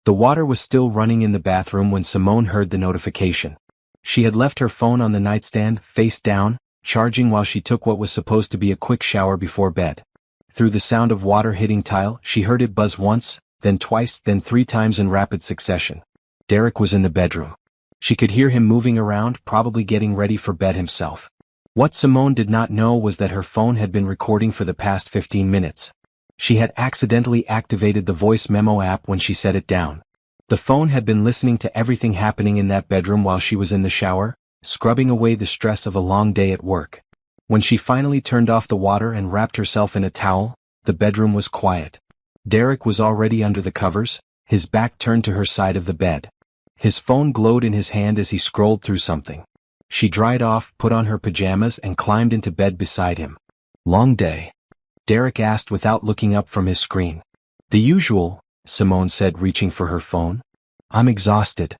The water was still running in the bathroom when Simone heard the notification. She had left her phone on the nightstand, face down, charging while she took what was supposed to be a quick shower before bed. Through the sound of water hitting tile, she heard it buzz once, then twice, then 3 times in rapid succession. Derek was in the bedroom. She could hear him moving around, probably getting ready for bed himself. What Simone did not know was that her phone had been recording for the past 15 minutes. She had accidentally activated the voice memo app when she set it down. The phone had been listening to everything happening in that bedroom while she was in the shower, scrubbing away the stress of a long day at work. When she finally turned off the water and wrapped herself in a towel, the bedroom was quiet. Derek was already under the covers, his back turned to her side of the bed. His phone glowed in his hand as he scrolled through something. She dried off, put on her pajamas and climbed into bed beside him. "Long day?" Derek asked without looking up from his screen. "The usual," Simone said, reaching for her phone. "I'm exhausted."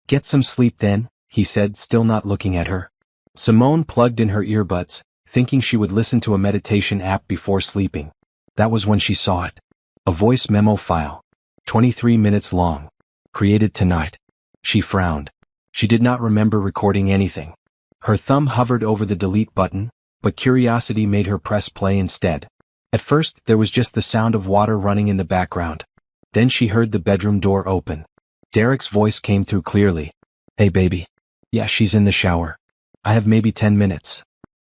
"Get some sleep then," he said, still not looking at her. Simone plugged in her earbuds, thinking she would listen to a meditation app before sleeping. That was when she saw it. A voice memo file. 23 minutes long. Created tonight. She frowned. She did not remember recording anything. Her thumb hovered over the delete button, but curiosity made her press play instead. At first, there was just the sound of water running in the background. Then she heard the bedroom door open. Derek's voice came through clearly. "Hey baby." "Yeah, she's in the shower. I have maybe 10 minutes.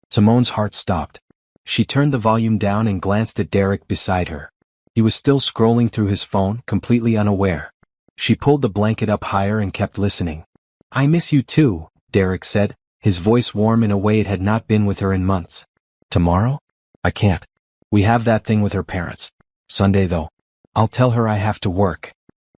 Simone's heart stopped. She turned the volume down and glanced at Derek beside her. He was still scrolling through his phone, completely unaware. She pulled the blanket up higher and kept listening. "I miss you too," Derek said, his voice warm in a way it had not been with her in months. "Tomorrow? I can't. We have that thing with her parents. Sunday though. I'll tell her I have to work."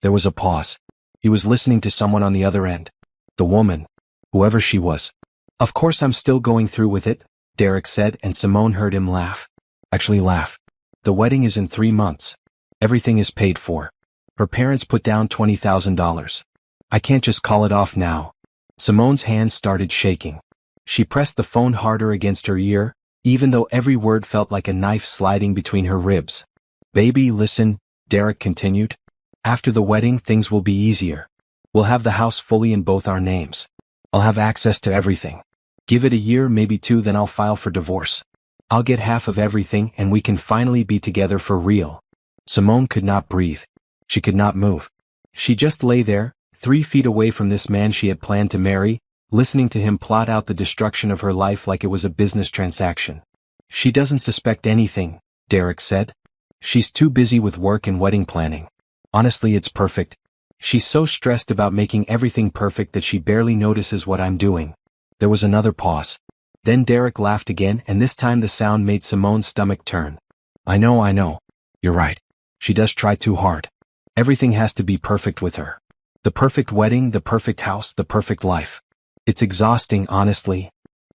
There was a pause. He was listening to someone on the other end. The woman. Whoever she was. "Of course I'm still going through with it," Derek said, and Simone heard him laugh. Actually laugh. "The wedding is in 3 months. Everything is paid for. Her parents put down $20,000. I can't just call it off now." Simone's hands started shaking. She pressed the phone harder against her ear, even though every word felt like a knife sliding between her ribs. "Baby, listen," Derek continued. "After the wedding, things will be easier. We'll have the house fully in both our names. I'll have access to everything. Give it a year, maybe 2, then I'll file for divorce. I'll get half of everything and we can finally be together for real." Simone could not breathe. She could not move. She just lay there, 3 feet away from this man she had planned to marry, listening to him plot out the destruction of her life like it was a business transaction. "She doesn't suspect anything," Derek said. "She's too busy with work and wedding planning. Honestly, it's perfect. She's so stressed about making everything perfect that she barely notices what I'm doing." There was another pause. Then Derek laughed again, and this time the sound made Simone's stomach turn. I know. You're right. She does try too hard. Everything has to be perfect with her. The perfect wedding, the perfect house, the perfect life. It's exhausting, honestly."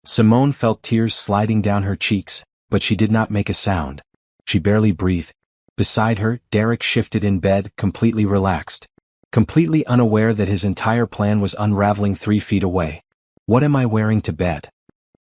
Simone felt tears sliding down her cheeks, but she did not make a sound. She barely breathed. Beside her, Derek shifted in bed, completely relaxed. Completely unaware that his entire plan was unraveling 3 feet away. "What am I wearing to bed?"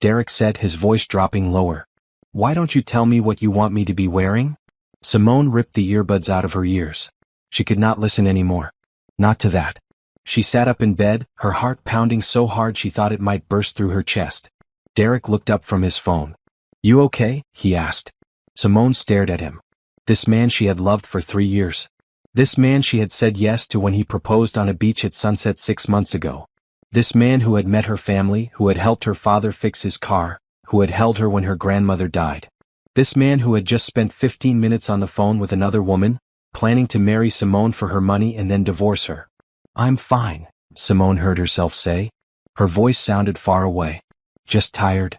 Derek said, his voice dropping lower. "Why don't you tell me what you want me to be wearing?" Simone ripped the earbuds out of her ears. She could not listen anymore. Not to that. She sat up in bed, her heart pounding so hard she thought it might burst through her chest. Derek looked up from his phone. "You okay?" he asked. Simone stared at him. This man she had loved for 3 years. This man she had said yes to when he proposed on a beach at sunset 6 months ago. This man who had met her family, who had helped her father fix his car, who had held her when her grandmother died. This man who had just spent 15 minutes on the phone with another woman, planning to marry Simone for her money and then divorce her. "I'm fine," Simone heard herself say. Her voice sounded far away. "Just tired."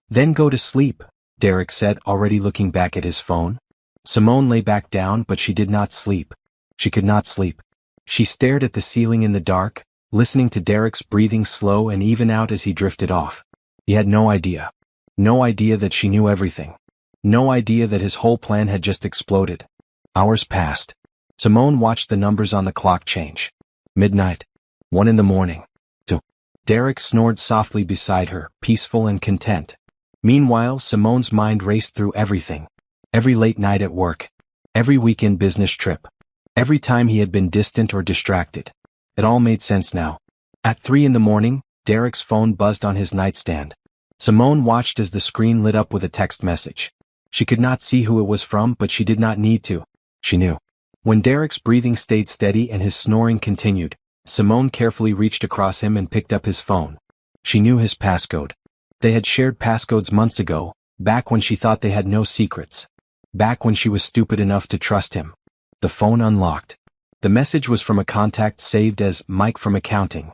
"Then go to sleep," Derek said, already looking back at his phone. Simone lay back down, but she did not sleep. She could not sleep. She stared at the ceiling in the dark, listening to Derek's breathing slow and even out as he drifted off. He had no idea. No idea that she knew everything. No idea that his whole plan had just exploded. Hours passed. Simone watched the numbers on the clock change. Midnight. 1 in the morning. 2. Derek snored softly beside her, peaceful and content. Meanwhile, Simone's mind raced through everything. Every late night at work. Every weekend business trip. Every time he had been distant or distracted. It all made sense now. At 3 in the morning, Derek's phone buzzed on his nightstand. Simone watched as the screen lit up with a text message. She could not see who it was from, but she did not need to. She knew. When Derek's breathing stayed steady and his snoring continued, Simone carefully reached across him and picked up his phone. She knew his passcode. They had shared passcodes months ago, back when she thought they had no secrets. Back when she was stupid enough to trust him. The phone unlocked. The message was from a contact saved as Mike from accounting.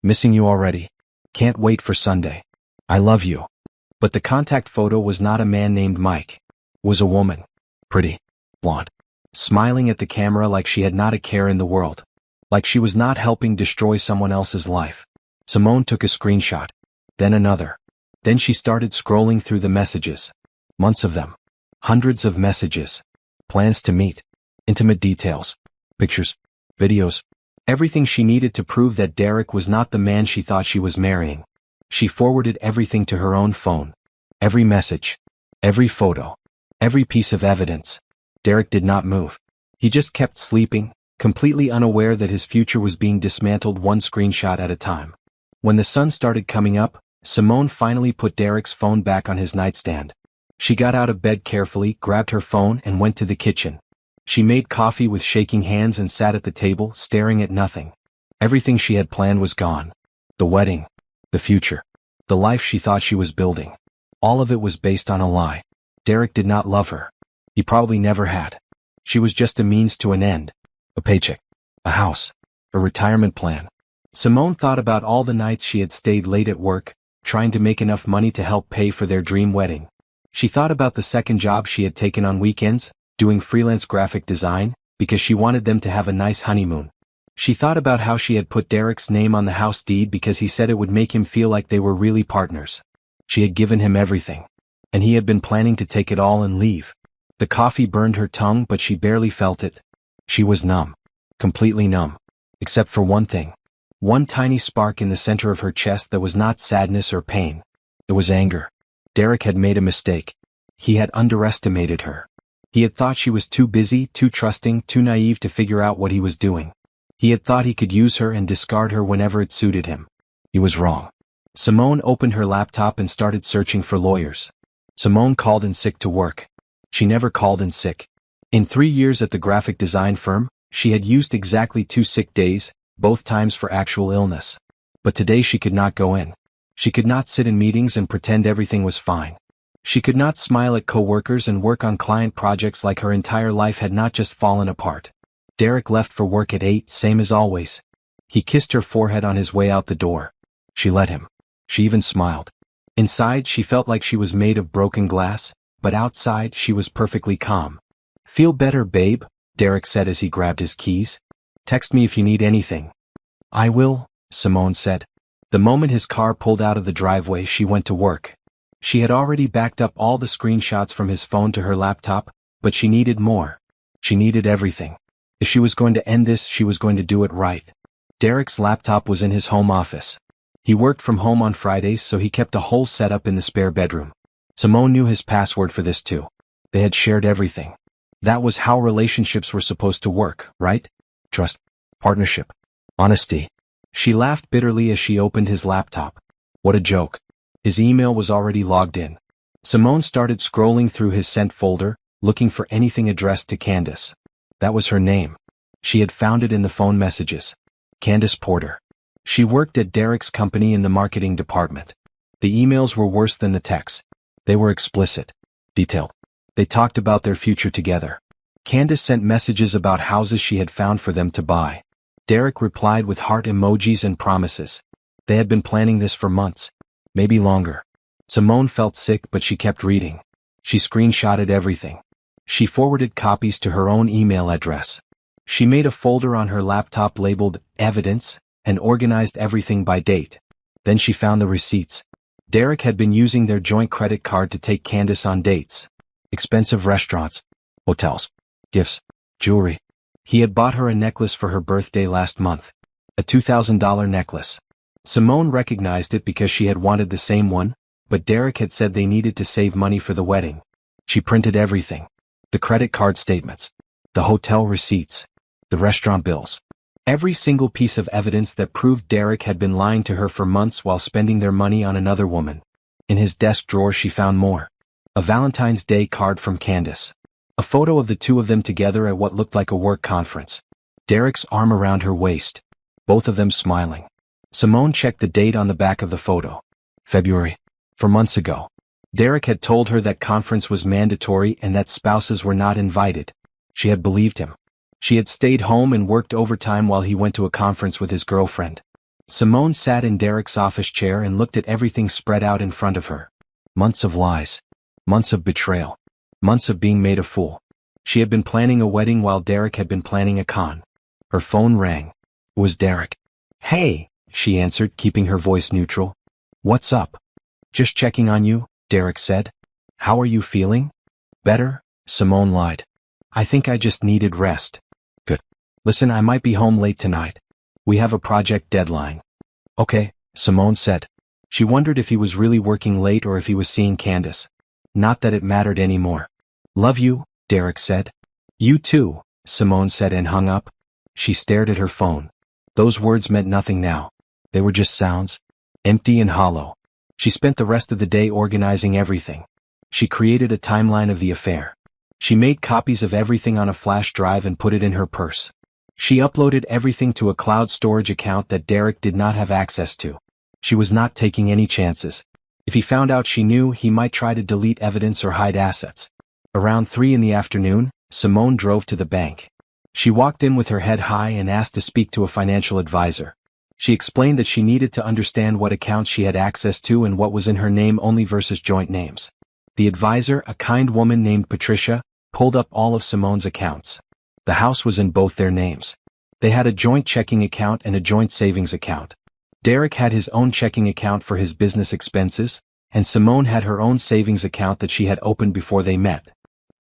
Missing you already. Can't wait for Sunday. I love you. But the contact photo was not a man named Mike. It was a woman. Pretty. Blonde. Smiling at the camera like she had not a care in the world. Like she was not helping destroy someone else's life. Simone took a screenshot. Then another. Then she started scrolling through the messages. Months of them. Hundreds of messages. Plans to meet. Intimate details. Pictures. Videos. Everything she needed to prove that Derek was not the man she thought she was marrying. She forwarded everything to her own phone. Every message. Every photo. Every piece of evidence. Derek did not move. He just kept sleeping, completely unaware that his future was being dismantled one screenshot at a time. When the sun started coming up, Simone finally put Derek's phone back on his nightstand. She got out of bed carefully, grabbed her phone and went to the kitchen. She made coffee with shaking hands and sat at the table, staring at nothing. Everything she had planned was gone. The wedding. The future. The life she thought she was building. All of it was based on a lie. Derek did not love her. He probably never had. She was just a means to an end. A paycheck. A house. A retirement plan. Simone thought about all the nights she had stayed late at work, trying to make enough money to help pay for their dream wedding. She thought about the second job she had taken on weekends, doing freelance graphic design, because she wanted them to have a nice honeymoon. She thought about how she had put Derek's name on the house deed because he said it would make him feel like they were really partners. She had given him everything. And he had been planning to take it all and leave. The coffee burned her tongue, but she barely felt it. She was numb. Completely numb. Except for one thing. One tiny spark in the center of her chest that was not sadness or pain. It was anger. Derek had made a mistake. He had underestimated her. He had thought she was too busy, too trusting, too naive to figure out what he was doing. He had thought he could use her and discard her whenever it suited him. He was wrong. Simone opened her laptop and started searching for lawyers. Simone called in sick to work. She never called in sick. In 3 years at the graphic design firm, she had used exactly 2 sick days, both times for actual illness. But today she could not go in. She could not sit in meetings and pretend everything was fine. She could not smile at coworkers and work on client projects like her entire life had not just fallen apart. Derek left for work at 8, same as always. He kissed her forehead on his way out the door. She let him. She even smiled. Inside, she felt like she was made of broken glass, but outside, she was perfectly calm. Feel better, babe, Derek said as he grabbed his keys. Text me if you need anything. I will, Simone said. The moment his car pulled out of the driveway, she went to work. She had already backed up all the screenshots from his phone to her laptop, but she needed more. She needed everything. If she was going to end this, she was going to do it right. Derek's laptop was in his home office. He worked from home on Fridays, so he kept a whole setup in the spare bedroom. Simone knew his password for this too. They had shared everything. That was how relationships were supposed to work, right? Trust. Partnership. Honesty. She laughed bitterly as she opened his laptop. What a joke. His email was already logged in. Simone started scrolling through his sent folder, looking for anything addressed to Candace. That was her name. She had found it in the phone messages. Candace Porter. She worked at Derek's company in the marketing department. The emails were worse than the texts. They were explicit. Detailed. They talked about their future together. Candace sent messages about houses she had found for them to buy. Derek replied with heart emojis and promises. They had been planning this for months. Maybe longer. Simone felt sick, but she kept reading. She screenshotted everything. She forwarded copies to her own email address. She made a folder on her laptop labeled Evidence and organized everything by date. Then she found the receipts. Derek had been using their joint credit card to take Candace on dates. Expensive restaurants, hotels, gifts, jewelry. He had bought her a necklace for her birthday last month. A $2,000 necklace. Simone recognized it because she had wanted the same one, but Derek had said they needed to save money for the wedding. She printed everything. The credit card statements. The hotel receipts. The restaurant bills. Every single piece of evidence that proved Derek had been lying to her for months while spending their money on another woman. In his desk drawer she found more. A Valentine's Day card from Candace. A photo of the two of them together at what looked like a work conference. Derek's arm around her waist. Both of them smiling. Simone checked the date on the back of the photo. February. 4 months ago. Derek had told her that conference was mandatory and that spouses were not invited. She had believed him. She had stayed home and worked overtime while he went to a conference with his girlfriend. Simone sat in Derek's office chair and looked at everything spread out in front of her. Months of lies. Months of betrayal. Months of being made a fool. She had been planning a wedding while Derek had been planning a con. Her phone rang. It was Derek. "Hey," she answered, keeping her voice neutral. "What's up?" "Just checking on you," Derek said. "How are you feeling?" "Better," Simone lied. "I think I just needed rest." "Good. Listen, I might be home late tonight. We have a project deadline." "Okay," Simone said. She wondered if he was really working late or if he was seeing Candace. Not that it mattered anymore. "Love you," Derek said. "You too," Simone said and hung up. She stared at her phone. Those words meant nothing now. They were just sounds. Empty and hollow. She spent the rest of the day organizing everything. She created a timeline of the affair. She made copies of everything on a flash drive and put it in her purse. She uploaded everything to a cloud storage account that Derek did not have access to. She was not taking any chances. If he found out she knew, he might try to delete evidence or hide assets. Around 3 in the afternoon, Simone drove to the bank. She walked in with her head high and asked to speak to a financial advisor. She explained that she needed to understand what accounts she had access to and what was in her name only versus joint names. The advisor, a kind woman named Patricia, pulled up all of Simone's accounts. The house was in both their names. They had a joint checking account and a joint savings account. Derek had his own checking account for his business expenses, and Simone had her own savings account that she had opened before they met.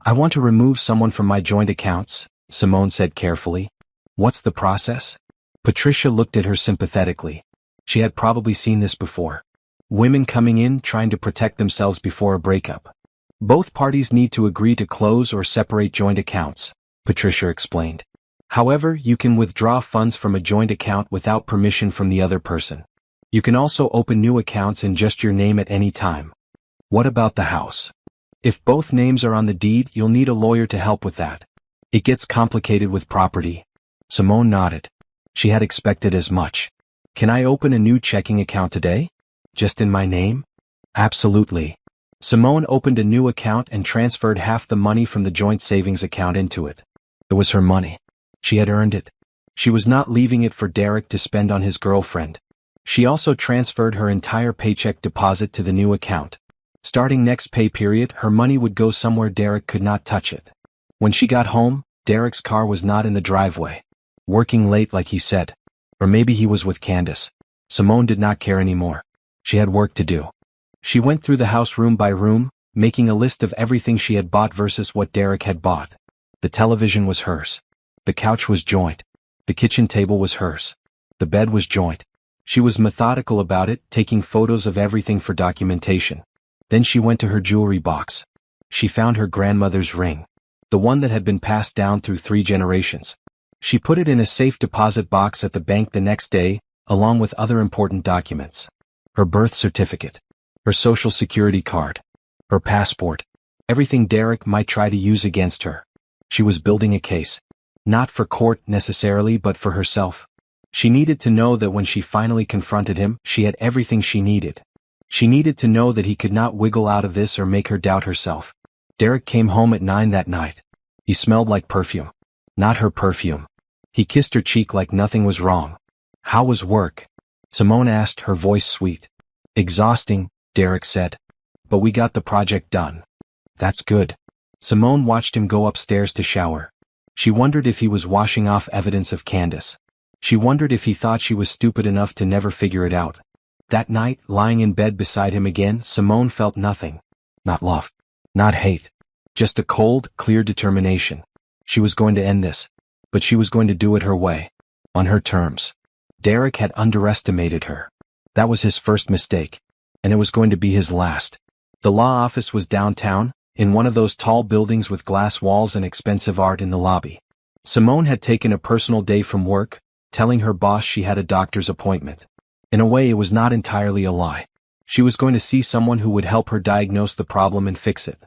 "I want to remove someone from my joint accounts," Simone said carefully. "What's the process?" Patricia looked at her sympathetically. She had probably seen this before. Women coming in trying to protect themselves before a breakup. "Both parties need to agree to close or separate joint accounts," Patricia explained. "However, you can withdraw funds from a joint account without permission from the other person. You can also open new accounts in just your name at any time." "What about the house?" "If both names are on the deed, you'll need a lawyer to help with that. It gets complicated with property." Simone nodded. She had expected as much. "Can I open a new checking account today? Just in my name?" "Absolutely." Simone opened a new account and transferred half the money from the joint savings account into it. It was her money. She had earned it. She was not leaving it for Derek to spend on his girlfriend. She also transferred her entire paycheck deposit to the new account. Starting next pay period, her money would go somewhere Derek could not touch it. When she got home, Derek's car was not in the driveway. Working late like he said. Or maybe he was with Candace. Simone did not care anymore. She had work to do. She went through the house room by room, making a list of everything she had bought versus what Derek had bought. The television was hers. The couch was joint. The kitchen table was hers. The bed was joint. She was methodical about it, taking photos of everything for documentation. Then she went to her jewelry box. She found her grandmother's ring. The one that had been passed down through 3 generations. She put it in a safe deposit box at the bank the next day, along with other important documents. Her birth certificate. Her social security card. Her passport. Everything Derek might try to use against her. She was building a case. Not for court necessarily, but for herself. She needed to know that when she finally confronted him, she had everything she needed. She needed to know that he could not wiggle out of this or make her doubt herself. Derek came home at 9 that night. He smelled like perfume. Not her perfume. He kissed her cheek like nothing was wrong. "How was work?" Simone asked, her voice sweet. "Exhausting," Derek said. "But we got the project done." "That's good." Simone watched him go upstairs to shower. She wondered if he was washing off evidence of Candace. She wondered if he thought she was stupid enough to never figure it out. That night, lying in bed beside him again, Simone felt nothing. Not love. Not hate. Just a cold, clear determination. She was going to end this. But she was going to do it her way. On her terms. Derek had underestimated her. That was his first mistake. And it was going to be his last. The law office was downtown, in one of those tall buildings with glass walls and expensive art in the lobby. Simone had taken a personal day from work, telling her boss she had a doctor's appointment. In a way, it was not entirely a lie. She was going to see someone who would help her diagnose the problem and fix it.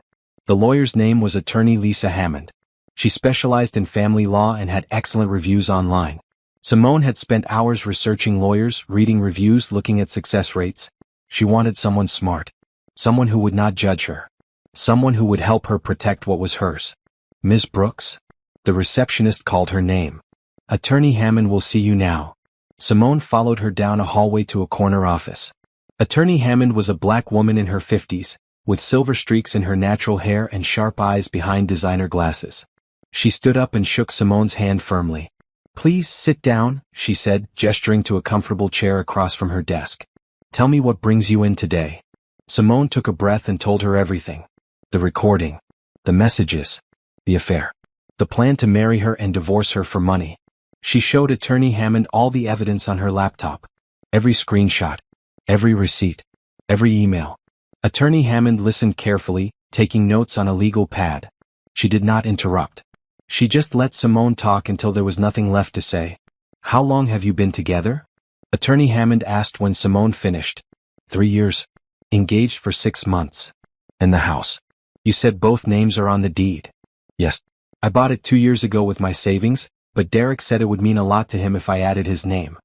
The lawyer's name was attorney Lisa Hammond. She specialized in family law and had excellent reviews online. Simone had spent hours researching lawyers, reading reviews, looking at success rates. She wanted someone smart. Someone who would not judge her. Someone who would help her protect what was hers. Ms. Brooks? The receptionist called her name. Attorney Hammond will see you now. Simone followed her down a hallway to a corner office. Attorney Hammond was a black woman in her 50s, with silver streaks in her natural hair and sharp eyes behind designer glasses. She stood up and shook Simone's hand firmly. Please sit down, she said, gesturing to a comfortable chair across from her desk. Tell me what brings you in today. Simone took a breath and told her everything. The recording. The messages. The affair. The plan to marry her and divorce her for money. She showed Attorney Hammond all the evidence on her laptop. Every screenshot. Every receipt. Every email. Attorney Hammond listened carefully, taking notes on a legal pad. She did not interrupt. She just let Simone talk until there was nothing left to say. How long have you been together? Attorney Hammond asked when Simone finished. 3 years. Engaged for 6 months. And the house. You said both names are on the deed. Yes. I bought it 2 years ago with my savings, but Derek said it would mean a lot to him if I added his name.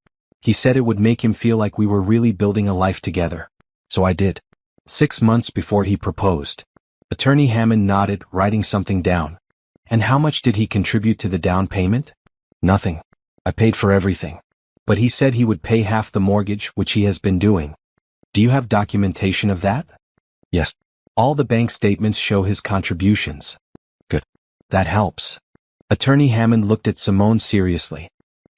He said it would make him feel like we were really building a life together. So I did. 6 months before he proposed. Attorney Hammond nodded, writing something down. And how much did he contribute to the down payment? Nothing. I paid for everything. But he said he would pay half the mortgage, which he has been doing. Do you have documentation of that? Yes. All the bank statements show his contributions. Good. That helps. Attorney Hammond looked at Simone seriously.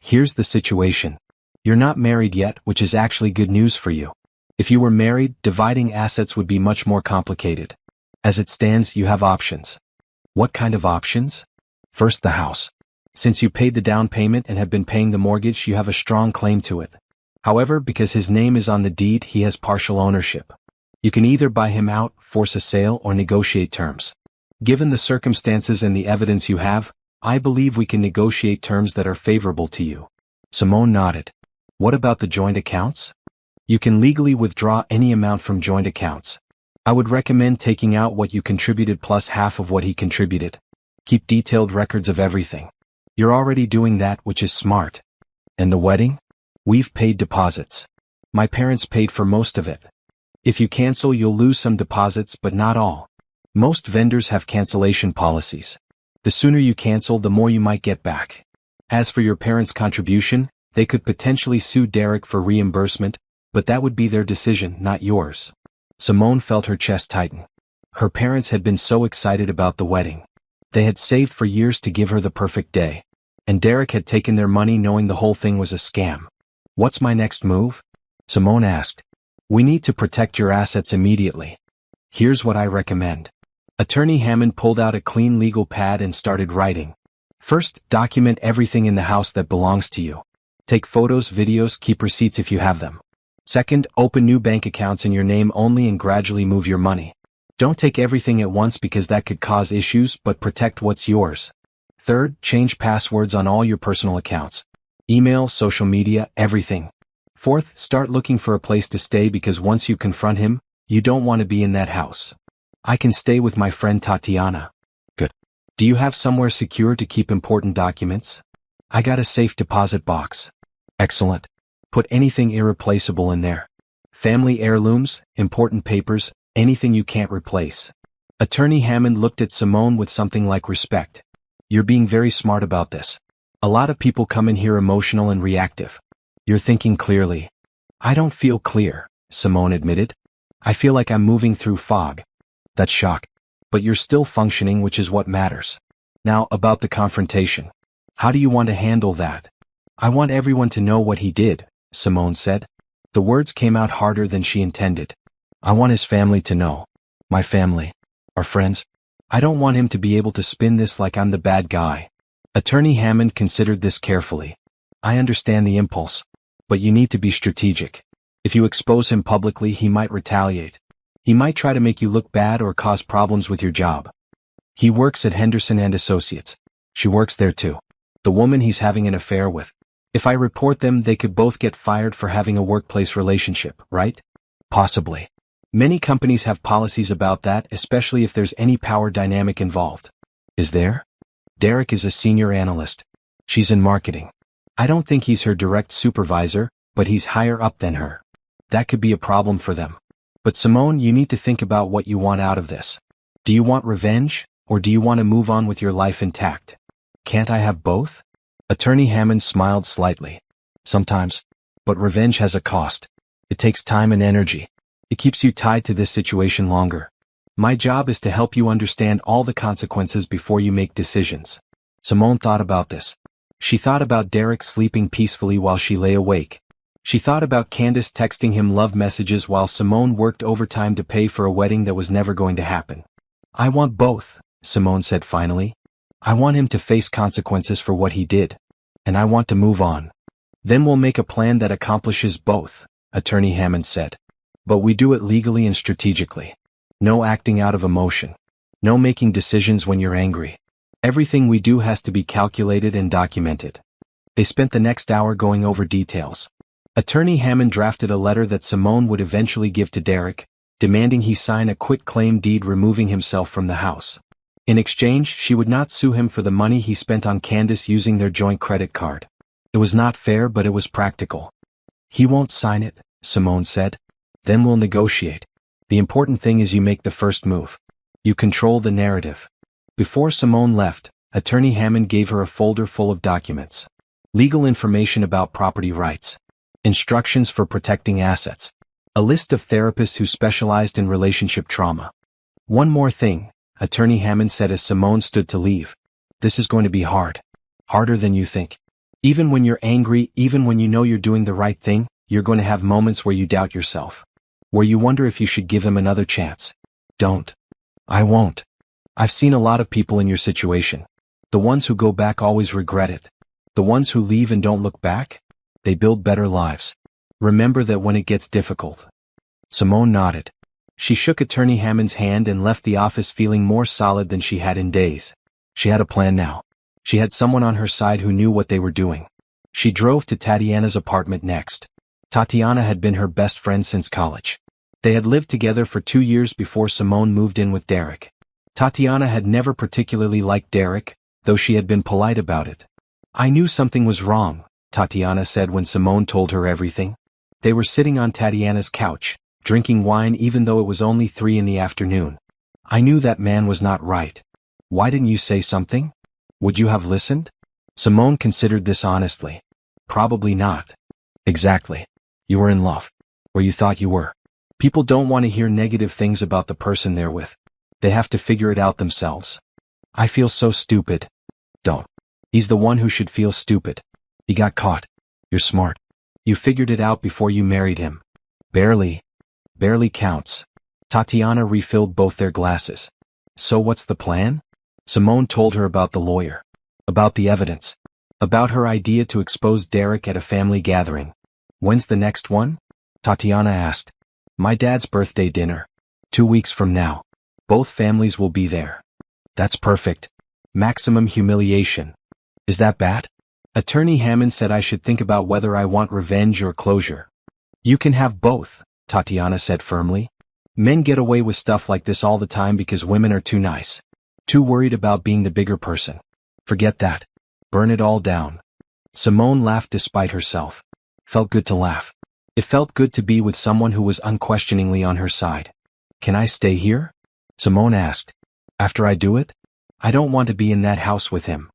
Here's the situation. You're not married yet, which is actually good news for you. If you were married, dividing assets would be much more complicated. As it stands, you have options. What kind of options? First, the house. Since you paid the down payment and have been paying the mortgage, you have a strong claim to it. However, because his name is on the deed, he has partial ownership. You can either buy him out, force a sale, or negotiate terms. Given the circumstances and the evidence you have, I believe we can negotiate terms that are favorable to you. Simone nodded. What about the joint accounts? You can legally withdraw any amount from joint accounts. I would recommend taking out what you contributed plus half of what he contributed. Keep detailed records of everything. You're already doing that, which is smart. And the wedding? We've paid deposits. My parents paid for most of it. If you cancel, you'll lose some deposits, but not all. Most vendors have cancellation policies. The sooner you cancel, the more you might get back. As for your parents' contribution, they could potentially sue Derek for reimbursement, but that would be their decision, not yours. Simone felt her chest tighten. Her parents had been so excited about the wedding. They had saved for years to give her the perfect day. And Derek had taken their money knowing the whole thing was a scam. What's my next move? Simone asked. We need to protect your assets immediately. Here's what I recommend. Attorney Hammond pulled out a clean legal pad and started writing. First, document everything in the house that belongs to you. Take photos, videos, keep receipts if you have them. Second, open new bank accounts in your name only and gradually move your money. Don't take everything at once because that could cause issues, but protect what's yours. Third, change passwords on all your personal accounts. Email, social media, everything. Fourth, start looking for a place to stay because once you confront him, you don't want to be in that house. I can stay with my friend Tatiana. Good. Do you have somewhere secure to keep important documents? I got a safe deposit box. Excellent. Put anything irreplaceable in there. Family heirlooms, important papers, anything you can't replace. Attorney Hammond looked at Simone with something like respect. You're being very smart about this. A lot of people come in here emotional and reactive. You're thinking clearly. I don't feel clear, Simone admitted. I feel like I'm moving through fog. That's shock. But you're still functioning, which is what matters. Now, about the confrontation. How do you want to handle that? I want everyone to know what he did, Simone said. The words came out harder than she intended. I want his family to know. My family. Our friends. I don't want him to be able to spin this like I'm the bad guy. Attorney Hammond considered this carefully. I understand the impulse. But you need to be strategic. If you expose him publicly, he might retaliate. He might try to make you look bad or cause problems with your job. He works at Henderson and Associates. She works there too. The woman he's having an affair with. If I report them, they could both get fired for having a workplace relationship, right? Possibly. Many companies have policies about that, especially if there's any power dynamic involved. Is there? Derek is a senior analyst. She's in marketing. I don't think he's her direct supervisor, but he's higher up than her. That could be a problem for them. But Simone, you need to think about what you want out of this. Do you want revenge, or do you want to move on with your life intact? Can't I have both? Attorney Hammond smiled slightly. Sometimes. But revenge has a cost. It takes time and energy. It keeps you tied to this situation longer. My job is to help you understand all the consequences before you make decisions. Simone thought about this. She thought about Derek sleeping peacefully while she lay awake. She thought about Candace texting him love messages while Simone worked overtime to pay for a wedding that was never going to happen. I want both, Simone said finally. I want him to face consequences for what he did. And I want to move on. Then we'll make a plan that accomplishes both, Attorney Hammond said. But we do it legally and strategically. No acting out of emotion. No making decisions when you're angry. Everything we do has to be calculated and documented. They spent the next hour going over details. Attorney Hammond drafted a letter that Simone would eventually give to Derek, demanding he sign a quitclaim deed removing himself from the house. In exchange, she would not sue him for the money he spent on Candace using their joint credit card. It was not fair, but it was practical. He won't sign it, Simone said. Then we'll negotiate. The important thing is you make the first move. You control the narrative. Before Simone left, Attorney Hammond gave her a folder full of documents. Legal information about property rights. Instructions for protecting assets. A list of therapists who specialized in relationship trauma. One more thing, Attorney Hammond said as Simone stood to leave. This is going to be hard. Harder than you think. Even when you're angry, even when you know you're doing the right thing, you're going to have moments where you doubt yourself. Where you wonder if you should give him another chance. Don't. I won't. I've seen a lot of people in your situation. The ones who go back always regret it. The ones who leave and don't look back? They build better lives. Remember that when it gets difficult. Simone nodded. She shook Attorney Hammond's hand and left the office feeling more solid than she had in days. She had a plan now. She had someone on her side who knew what they were doing. She drove to Tatiana's apartment next. Tatiana had been her best friend since college. They had lived together for 2 years before Simone moved in with Derek. Tatiana had never particularly liked Derek, though she had been polite about it. I knew something was wrong, Tatiana said when Simone told her everything. They were sitting on Tatiana's couch, drinking wine even though it was only 3 in the afternoon. I knew that man was not right. Why didn't you say something? Would you have listened? Simone considered this honestly. Probably not. Exactly. You were in love. Or you thought you were. People don't want to hear negative things about the person they're with. They have to figure it out themselves. I feel so stupid. Don't. He's the one who should feel stupid. He got caught. You're smart. You figured it out before you married him. Barely. Barely counts. Tatiana refilled both their glasses. So what's the plan? Simone told her about the lawyer. About the evidence. About her idea to expose Derek at a family gathering. When's the next one? Tatiana asked. My dad's birthday dinner. 2 weeks from now. Both families will be there. That's perfect. Maximum humiliation. Is that bad? Attorney Hammond said I should think about whether I want revenge or closure. You can have both, Tatiana said firmly. Men get away with stuff like this all the time because women are too nice. Too worried about being the bigger person. Forget that. Burn it all down. Simone laughed despite herself. Felt good to laugh. It felt good to be with someone who was unquestioningly on her side. Can I stay here? Simone asked. After I do it? I don't want to be in that house with him.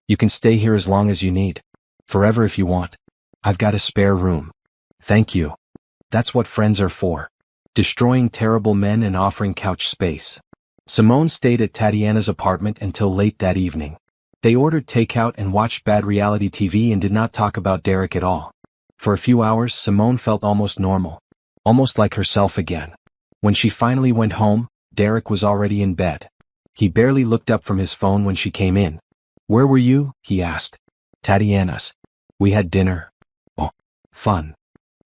You can stay here as long as you need. Forever if you want. I've got a spare room. Thank you. That's what friends are for. Destroying terrible men and offering couch space. Simone stayed at Tatiana's apartment until late that evening. They ordered takeout and watched bad reality TV and did not talk about Derek at all. For a few hours, Simone felt almost normal. Almost like herself again. When she finally went home, Derek was already in bed. He barely looked up from his phone when she came in. Where were you? He asked. Tatiana's. We had dinner. Oh, fun.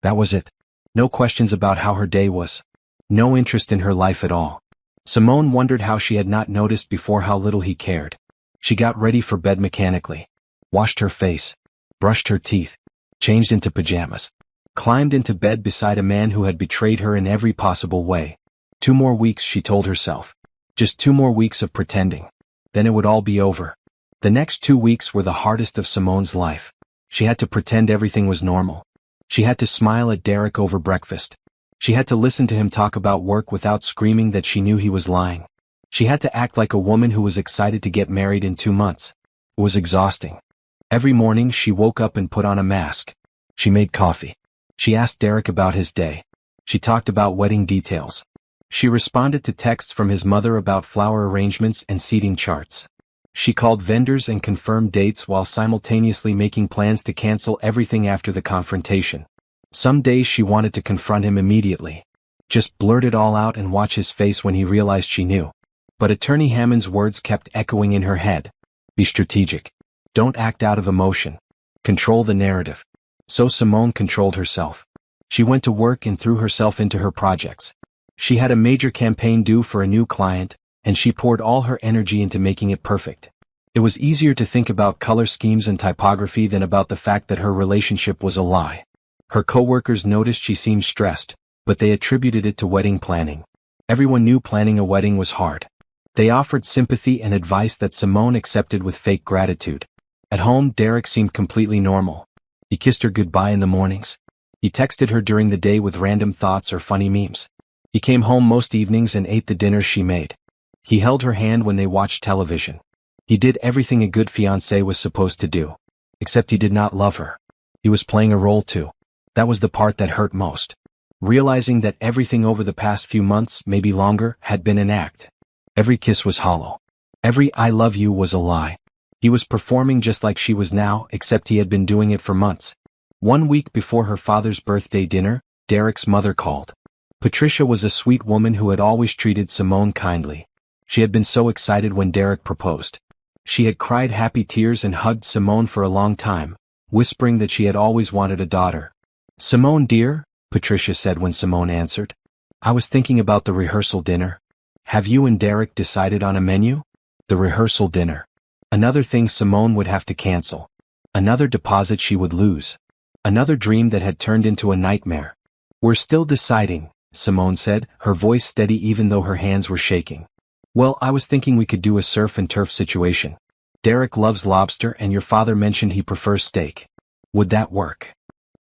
That was it. No questions about how her day was. No interest in her life at all. Simone wondered how she had not noticed before how little he cared. She got ready for bed mechanically. washed her face, brushed her teeth, changed into pajamas, climbed into bed beside a man who had betrayed her in every possible way. 2 more weeks, she told herself. Just 2 more weeks of pretending. Then it would all be over. The next 2 weeks were the hardest of Simone's life. She had to pretend everything was normal. She had to smile at Derek over breakfast. She had to listen to him talk about work without screaming that she knew he was lying. She had to act like a woman who was excited to get married in 2 months. It was exhausting. Every morning she woke up and put on a mask. She made coffee. She asked Derek about his day. She talked about wedding details. She responded to texts from his mother about flower arrangements and seating charts. She called vendors and confirmed dates while simultaneously making plans to cancel everything after the confrontation. Some days she wanted to confront him immediately. Just blurt it all out and watch his face when he realized she knew. But Attorney Hammond's words kept echoing in her head. Be strategic. Don't act out of emotion. Control the narrative. So Simone controlled herself. She went to work and threw herself into her projects. She had a major campaign due for a new client, and she poured all her energy into making it perfect. It was easier to think about color schemes and typography than about the fact that her relationship was a lie. Her coworkers noticed she seemed stressed, but they attributed it to wedding planning. Everyone knew planning a wedding was hard. They offered sympathy and advice that Simone accepted with fake gratitude. At home, Derek seemed completely normal. He kissed her goodbye in the mornings. He texted her during the day with random thoughts or funny memes. He came home most evenings and ate the dinners she made. He held her hand when they watched television. He did everything a good fiancé was supposed to do. Except he did not love her. He was playing a role too. That was the part that hurt most. Realizing that everything over the past few months, maybe longer, had been an act. Every kiss was hollow. Every I love you was a lie. He was performing just like she was now, except he had been doing it for months. 1 week before her father's birthday dinner, Derek's mother called. Patricia was a sweet woman who had always treated Simone kindly. She had been so excited when Derek proposed. She had cried happy tears and hugged Simone for a long time, whispering that she had always wanted a daughter. Simone dear, Patricia said when Simone answered. I was thinking about the rehearsal dinner. Have you and Derek decided on a menu? The rehearsal dinner. Another thing Simone would have to cancel. Another deposit she would lose. Another dream that had turned into a nightmare. We're still deciding, Simone said, her voice steady even though her hands were shaking. Well, I was thinking we could do a surf and turf situation. Derek loves lobster and your father mentioned he prefers steak. Would that work?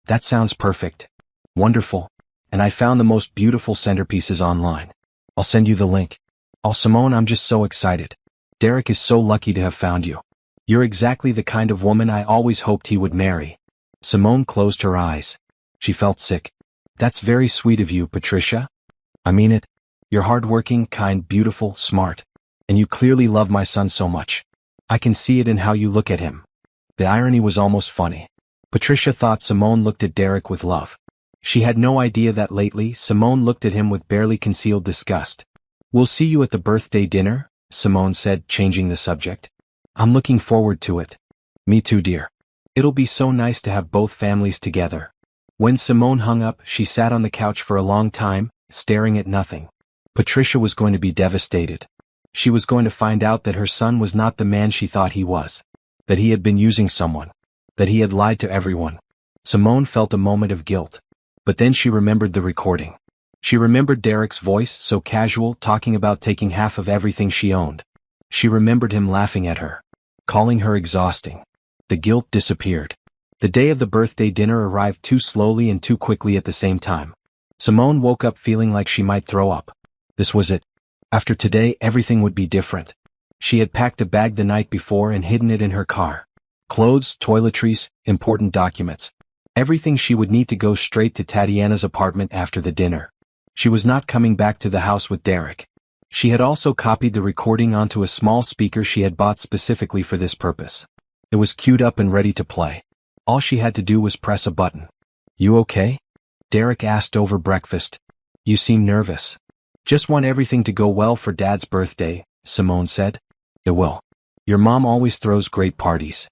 That sounds perfect. Wonderful. And I found the most beautiful centerpieces online. I'll send you the link. Oh, Simone, I'm just so excited. Derek is so lucky to have found you. You're exactly the kind of woman I always hoped he would marry. Simone closed her eyes. She felt sick. That's very sweet of you, Patricia. I mean it. You're hardworking, kind, beautiful, smart. And you clearly love my son so much. I can see it in how you look at him. The irony was almost funny. Patricia thought Simone looked at Derek with love. She had no idea that lately Simone looked at him with barely concealed disgust. We'll see you at the birthday dinner, Simone said, changing the subject. I'm looking forward to it. Me too, dear. It'll be so nice to have both families together. When Simone hung up, she sat on the couch for a long time, staring at nothing. Patricia was going to be devastated. She was going to find out that her son was not the man she thought he was. That he had been using someone. That he had lied to everyone. Simone felt a moment of guilt. But then she remembered the recording. She remembered Derek's voice, so casual, talking about taking half of everything she owned. She remembered him laughing at her, calling her exhausting. The guilt disappeared. The day of the birthday dinner arrived too slowly and too quickly at the same time. Simone woke up feeling like she might throw up. This was it. After today, everything would be different. She had packed a bag the night before and hidden it in her car. Clothes, toiletries, important documents. Everything she would need to go straight to Tatiana's apartment after the dinner. She was not coming back to the house with Derek. She had also copied the recording onto a small speaker she had bought specifically for this purpose. It was queued up and ready to play. All she had to do was press a button. You okay? Derek asked over breakfast. You seem nervous. Just want everything to go well for Dad's birthday, Simone said. It will. Your mom always throws great parties.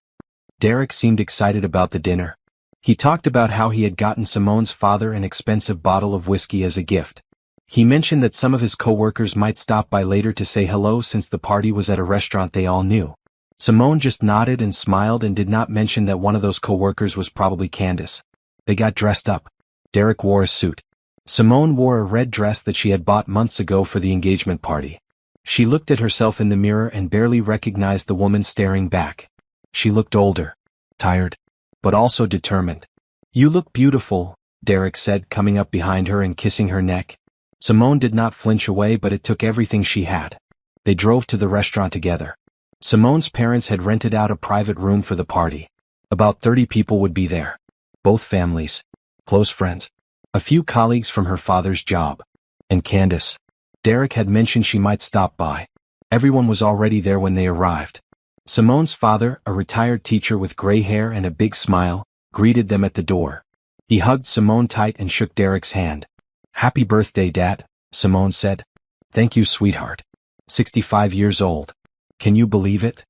Derek seemed excited about the dinner. He talked about how he had gotten Simone's father an expensive bottle of whiskey as a gift. He mentioned that some of his coworkers might stop by later to say hello since the party was at a restaurant they all knew. Simone just nodded and smiled and did not mention that one of those co-workers was probably Candace. They got dressed up. Derek wore a suit. Simone wore a red dress that she had bought months ago for the engagement party. She looked at herself in the mirror and barely recognized the woman staring back. She looked older, tired, but also determined. "You look beautiful," Derek said, coming up behind her and kissing her neck. Simone did not flinch away, but it took everything she had. They drove to the restaurant together. Simone's parents had rented out a private room for the party. About 30 people would be there. Both families, close friends, a few colleagues from her father's job, and Candace. Derek had mentioned she might stop by. Everyone was already there when they arrived. Simone's father, a retired teacher with gray hair and a big smile, greeted them at the door. He hugged Simone tight and shook Derek's hand. "Happy birthday, Dad," Simone said. "Thank you, sweetheart. 65 years old. Can you believe it?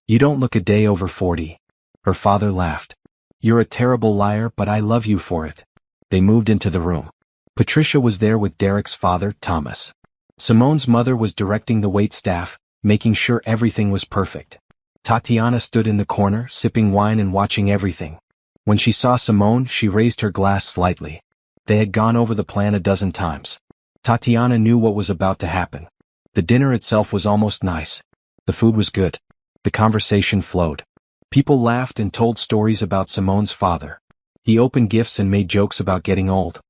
You don't look a day over 40. Her father laughed. "You're a terrible liar, but I love you for it." They moved into the room. Patricia was there with Derek's father, Thomas. Simone's mother was directing the wait staff, making sure everything was perfect. Tatiana stood in the corner, sipping wine and watching everything. When she saw Simone, she raised her glass slightly. They had gone over the plan a dozen times. Tatiana knew what was about to happen. The dinner itself was almost nice. The food was good. The conversation flowed. People laughed and told stories about Simone's father. He opened gifts and made jokes about getting old.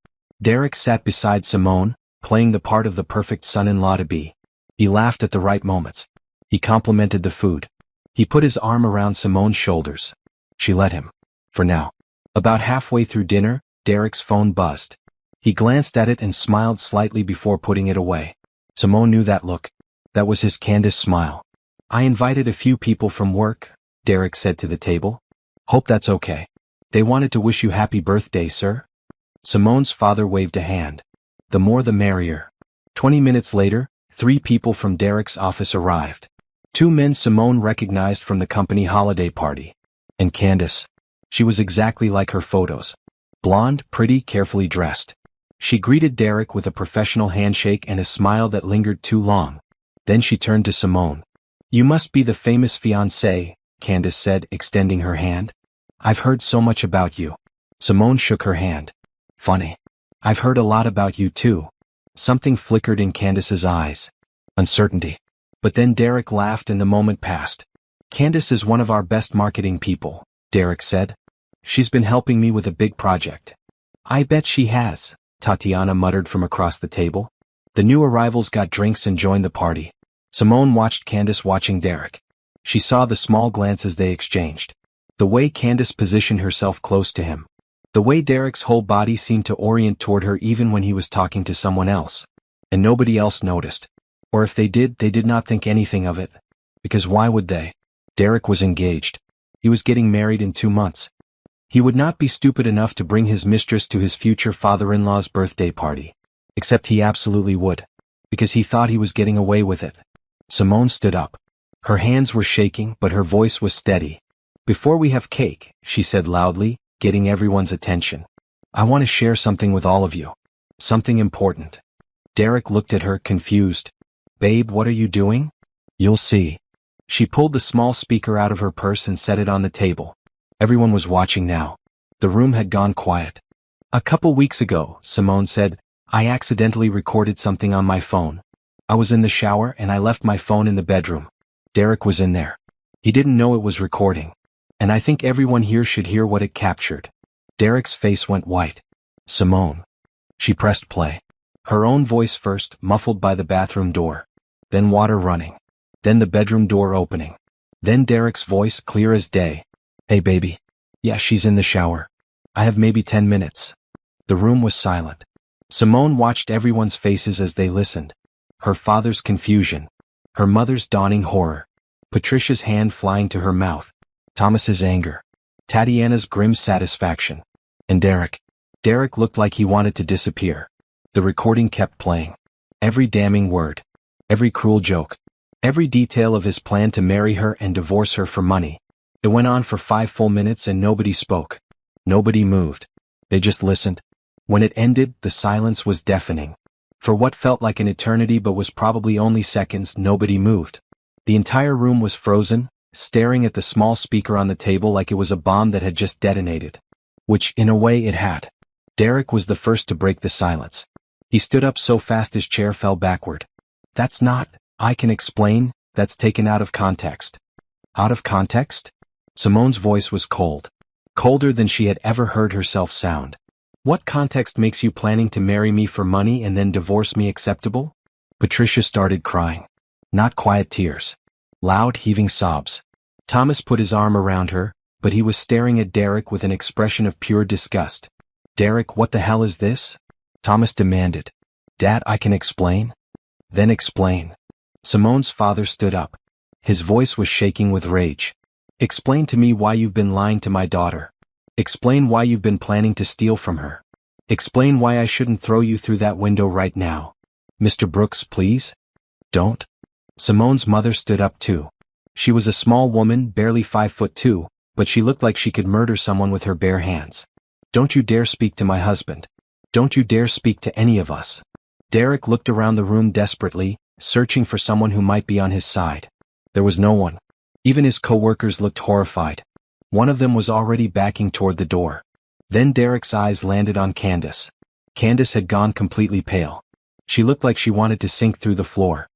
Derek sat beside Simone, playing the part of the perfect son-in-law to be. He laughed at the right moments. He complimented the food. He put his arm around Simone's shoulders. She let him. For now. About halfway through dinner, Derek's phone buzzed. He glanced at it and smiled slightly before putting it away. Simone knew that look. That was his Candace smile. "I invited a few people from work," Derek said to the table. "Hope that's okay. They wanted to wish you happy birthday, sir." Simone's father waved a hand. "The more the merrier." 20 minutes later, 3 people from Derek's office arrived. 2 men Simone recognized from the company holiday party. And Candace. She was exactly like her photos. Blonde, pretty, carefully dressed. She greeted Derek with a professional handshake and a smile that lingered too long. Then she turned to Simone. "You must be the famous fiancé," Candace said, extending her hand. "I've heard so much about you." Simone shook her hand. "Funny. I've heard a lot about you too." Something flickered in Candace's eyes. Uncertainty. But then Derek laughed and the moment passed. "Candace is one of our best marketing people," Derek said. "She's been helping me with a big project." "I bet she has," Tatiana muttered from across the table. The new arrivals got drinks and joined the party. Simone watched Candace watching Derek. She saw the small glances they exchanged. The way Candace positioned herself close to him. The way Derek's whole body seemed to orient toward her even when he was talking to someone else. And nobody else noticed. Or if they did not think anything of it. Because why would they? Derek was engaged. He was getting married in 2 months. He would not be stupid enough to bring his mistress to his future father-in-law's birthday party. Except he absolutely would. Because he thought he was getting away with it. Simone stood up. Her hands were shaking, but her voice was steady. "Before we have cake," she said loudly, getting everyone's attention. "I want to share something with all of you. Something important." Derek looked at her, confused. "Babe, what are you doing?" "You'll see." She pulled the small speaker out of her purse and set it on the table. Everyone was watching now. The room had gone quiet. "A couple weeks ago," Simone said, "I accidentally recorded something on my phone. I was in the shower and I left my phone in the bedroom. Derek was in there. He didn't know it was recording. And I think everyone here should hear what it captured." Derek's face went white. "Simone." She pressed play. Her own voice first, muffled by the bathroom door. Then water running. Then the bedroom door opening. Then Derek's voice, clear as day. "Hey baby. Yeah, she's in the shower. I have maybe 10 minutes. The room was silent. Simone watched everyone's faces as they listened. Her father's confusion. Her mother's dawning horror. Patricia's hand flying to her mouth. Thomas's anger. Tatiana's grim satisfaction. And Derek. Derek looked like he wanted to disappear. The recording kept playing. Every damning word. Every cruel joke. Every detail of his plan to marry her and divorce her for money. It went on for 5 full minutes and nobody spoke. Nobody moved. They just listened. When it ended, the silence was deafening. For what felt like an eternity but was probably only seconds, nobody moved. The entire room was frozen, staring at the small speaker on the table like it was a bomb that had just detonated. Which, in a way, it had. Derek was the first to break the silence. He stood up so fast his chair fell backward. That's not, I can explain, that's taken out of context. Out of context? Simone's voice was cold. Colder than she had ever heard herself sound. What context makes you planning to marry me for money and then divorce me acceptable? Patricia started crying. Not quiet tears. Loud, heaving sobs. Thomas put his arm around her, but he was staring at Derek with an expression of pure disgust. Derek, what the hell is this? Thomas demanded. Dad, I can explain. Then explain. Simone's father stood up. His voice was shaking with rage. Explain to me why you've been lying to my daughter. Explain why you've been planning to steal from her. Explain why I shouldn't throw you through that window right now. Mr. Brooks, please? Don't. Simone's mother stood up too. She was a small woman, barely 5'2", but she looked like she could murder someone with her bare hands. Don't you dare speak to my husband. Don't you dare speak to any of us. Derek looked around the room desperately, searching for someone who might be on his side. There was no one. Even his co-workers looked horrified. One of them was already backing toward the door. Then Derek's eyes landed on Candace. Candace had gone completely pale. She looked like she wanted to sink through the floor.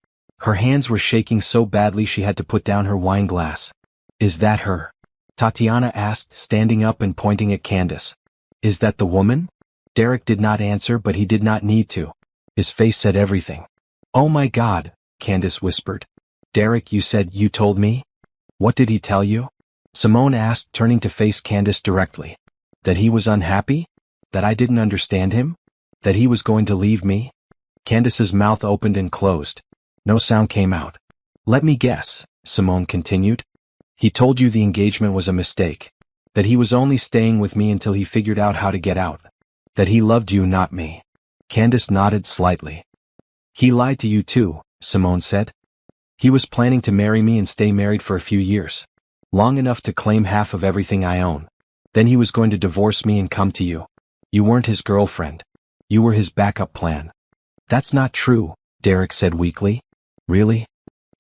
Her hands were shaking so badly she had to put down her wine glass. Is that her? Tatiana asked, standing up and pointing at Candace. Is that the woman? Derek did not answer, but he did not need to. His face said everything. Oh my God, Candace whispered. Derek, you said you told me? What did he tell you? Simone asked, turning to face Candace directly. That he was unhappy? That I didn't understand him? That he was going to leave me? Candace's mouth opened and closed. No sound came out. Let me guess, Simone continued. He told you the engagement was a mistake. That he was only staying with me until he figured out how to get out. That he loved you, not me. Candace nodded slightly. He lied to you too, Simone said. He was planning to marry me and stay married for a few years. Long enough to claim half of everything I own. Then he was going to divorce me and come to you. You weren't his girlfriend. You were his backup plan. That's not true, Derek said weakly. Really?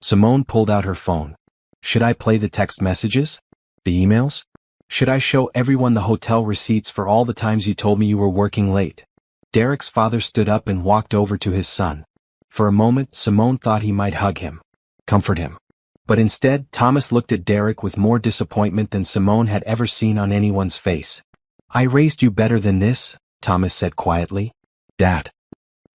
Simone pulled out her phone. Should I play the text messages? The emails? Should I show everyone the hotel receipts for all the times you told me you were working late? Derek's father stood up and walked over to his son. For a moment, Simone thought he might hug him. Comfort him. But instead, Thomas looked at Derek with more disappointment than Simone had ever seen on anyone's face. I raised you better than this, Thomas said quietly. Dad.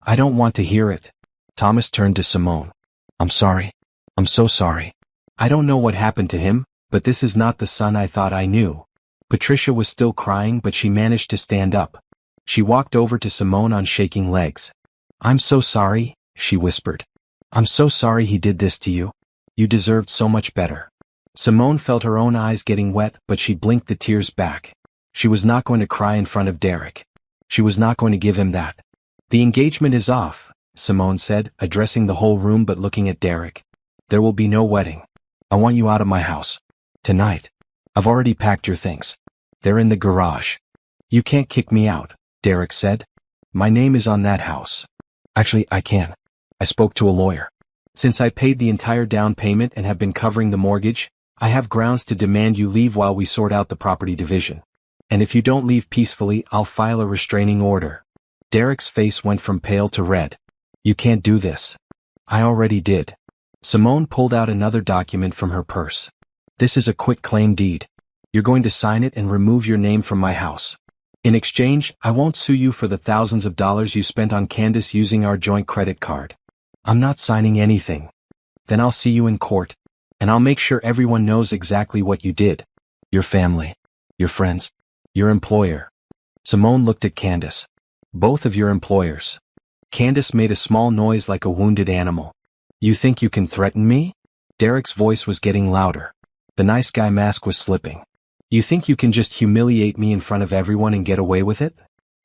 I don't want to hear it. Thomas turned to Simone. I'm sorry. I'm so sorry. I don't know what happened to him, but this is not the son I thought I knew. Patricia was still crying, but she managed to stand up. She walked over to Simone on shaking legs. I'm so sorry, she whispered. I'm so sorry he did this to you. You deserved so much better. Simone felt her own eyes getting wet, but she blinked the tears back. She was not going to cry in front of Derek. She was not going to give him that. The engagement is off, Simone said, addressing the whole room but looking at Derek. There will be no wedding. I want you out of my house. Tonight. I've already packed your things. They're in the garage. You can't kick me out, Derek said. My name is on that house. Actually, I can. I spoke to a lawyer. Since I paid the entire down payment and have been covering the mortgage, I have grounds to demand you leave while we sort out the property division. And if you don't leave peacefully, I'll file a restraining order. Derek's face went from pale to red. You can't do this. I already did. Simone pulled out another document from her purse. This is a quitclaim deed. You're going to sign it and remove your name from my house. In exchange, I won't sue you for the thousands of dollars you spent on Candace using our joint credit card. I'm not signing anything. Then I'll see you in court. And I'll make sure everyone knows exactly what you did. Your family. Your friends. Your employer. Simone looked at Candace. Both of your employers. Candace made a small noise like a wounded animal. You think you can threaten me? Derek's voice was getting louder. The nice guy mask was slipping. You think you can just humiliate me in front of everyone and get away with it?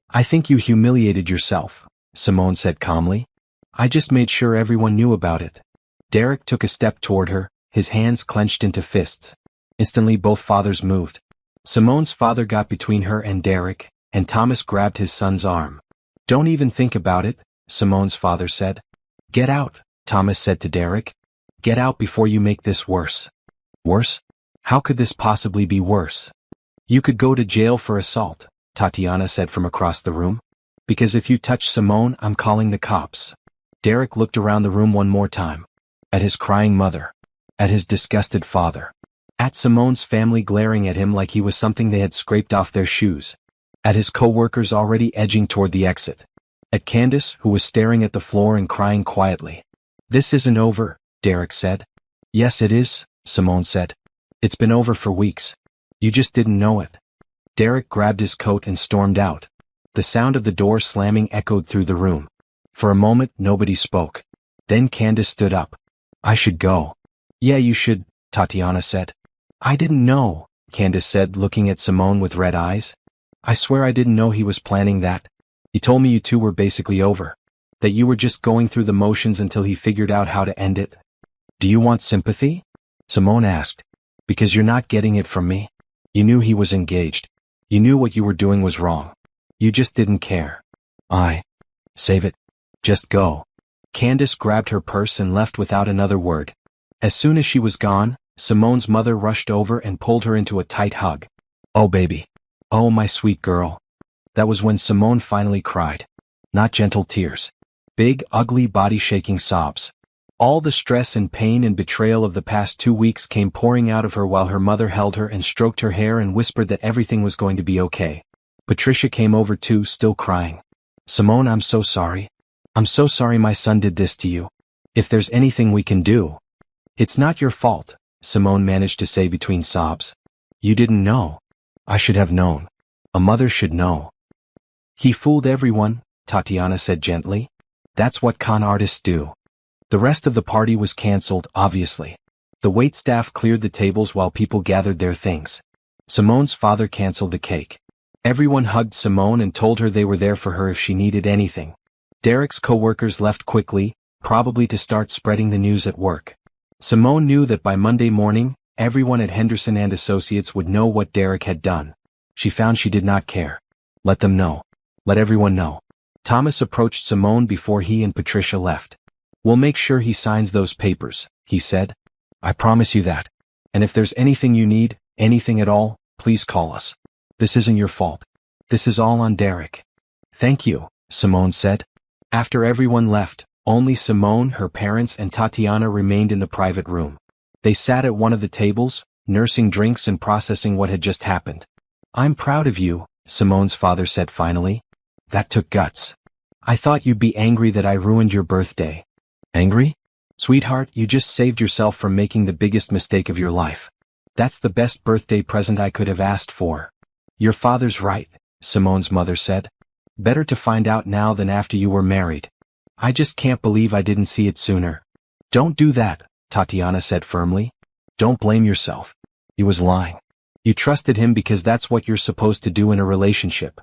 I think you humiliated yourself, Simone said calmly. I just made sure everyone knew about it. Derek took a step toward her, his hands clenched into fists. Instantly both fathers moved. Simone's father got between her and Derek, and Thomas grabbed his son's arm. Don't even think about it, Simone's father said. Get out, Thomas said to Derek. Get out before you make this worse. Worse? How could this possibly be worse? You could go to jail for assault, Tatiana said from across the room. Because if you touch Simone, I'm calling the cops. Derek looked around the room one more time. At his crying mother. At his disgusted father. At Simone's family glaring at him like he was something they had scraped off their shoes. At his co-workers already edging toward the exit. At Candace, who was staring at the floor and crying quietly. This isn't over, Derek said. Yes, it is, Simone said. It's been over for weeks. You just didn't know it. Derek grabbed his coat and stormed out. The sound of the door slamming echoed through the room. For a moment, nobody spoke. Then Candace stood up. I should go. Yeah, you should, Tatiana said. I didn't know, Candace said, looking at Simone with red eyes. I swear I didn't know he was planning that. He told me you two were basically over. That you were just going through the motions until he figured out how to end it. Do you want sympathy? Simone asked. Because you're not getting it from me. You knew he was engaged. You knew what you were doing was wrong. You just didn't care. Save it. Just go. Candace grabbed her purse and left without another word. As soon as she was gone, Simone's mother rushed over and pulled her into a tight hug. Oh baby. Oh my sweet girl. That was when Simone finally cried. Not gentle tears. Big, ugly, body-shaking sobs. All the stress and pain and betrayal of the past 2 weeks came pouring out of her while her mother held her and stroked her hair and whispered that everything was going to be okay. Patricia came over too, still crying. Simone, I'm so sorry. I'm so sorry my son did this to you. If there's anything we can do. It's not your fault, Simone managed to say between sobs. You didn't know. I should have known. A mother should know. He fooled everyone, Tatiana said gently. That's what con artists do. The rest of the party was cancelled, obviously. The waitstaff cleared the tables while people gathered their things. Simone's father cancelled the cake. Everyone hugged Simone and told her they were there for her if she needed anything. Derek's co-workers left quickly, probably to start spreading the news at work. Simone knew that by Monday morning, everyone at Henderson and Associates would know what Derek had done. She found she did not care. Let them know. Let everyone know. Thomas approached Simone before he and Patricia left. We'll make sure he signs those papers, he said. I promise you that. And if there's anything you need, anything at all, please call us. This isn't your fault. This is all on Derek. Thank you, Simone said. After everyone left, only Simone, her parents, and Tatiana remained in the private room. They sat at one of the tables, nursing drinks and processing what had just happened. I'm proud of you, Simone's father said finally. That took guts. I thought you'd be angry that I ruined your birthday. Angry? Sweetheart, you just saved yourself from making the biggest mistake of your life. That's the best birthday present I could have asked for. Your father's right, Simone's mother said. Better to find out now than after you were married. I just can't believe I didn't see it sooner. Don't do that, Tatiana said firmly. Don't blame yourself. He was lying. You trusted him because that's what you're supposed to do in a relationship.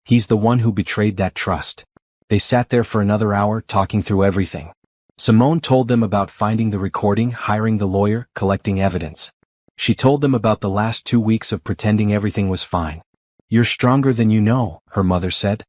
He's the one who betrayed that trust. They sat there for another hour talking through everything. Simone told them about finding the recording, hiring the lawyer, collecting evidence. She told them about the last 2 weeks of pretending everything was fine. You're stronger than you know, her mother said.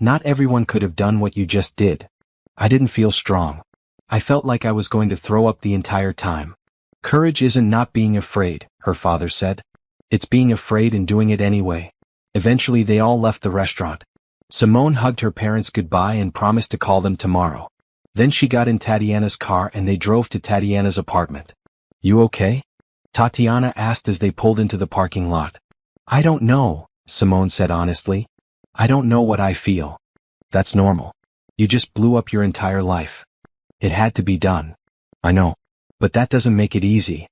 Not everyone could have done what you just did. I didn't feel strong. I felt like I was going to throw up the entire time. Courage isn't not being afraid, her father said. It's being afraid and doing it anyway. Eventually they all left the restaurant. Simone hugged her parents goodbye and promised to call them tomorrow. Then she got in Tatiana's car and they drove to Tatiana's apartment. You okay? Tatiana asked as they pulled into the parking lot. I don't know, Simone said honestly. I don't know what I feel. That's normal. You just blew up your entire life. It had to be done. I know. But that doesn't make it easy.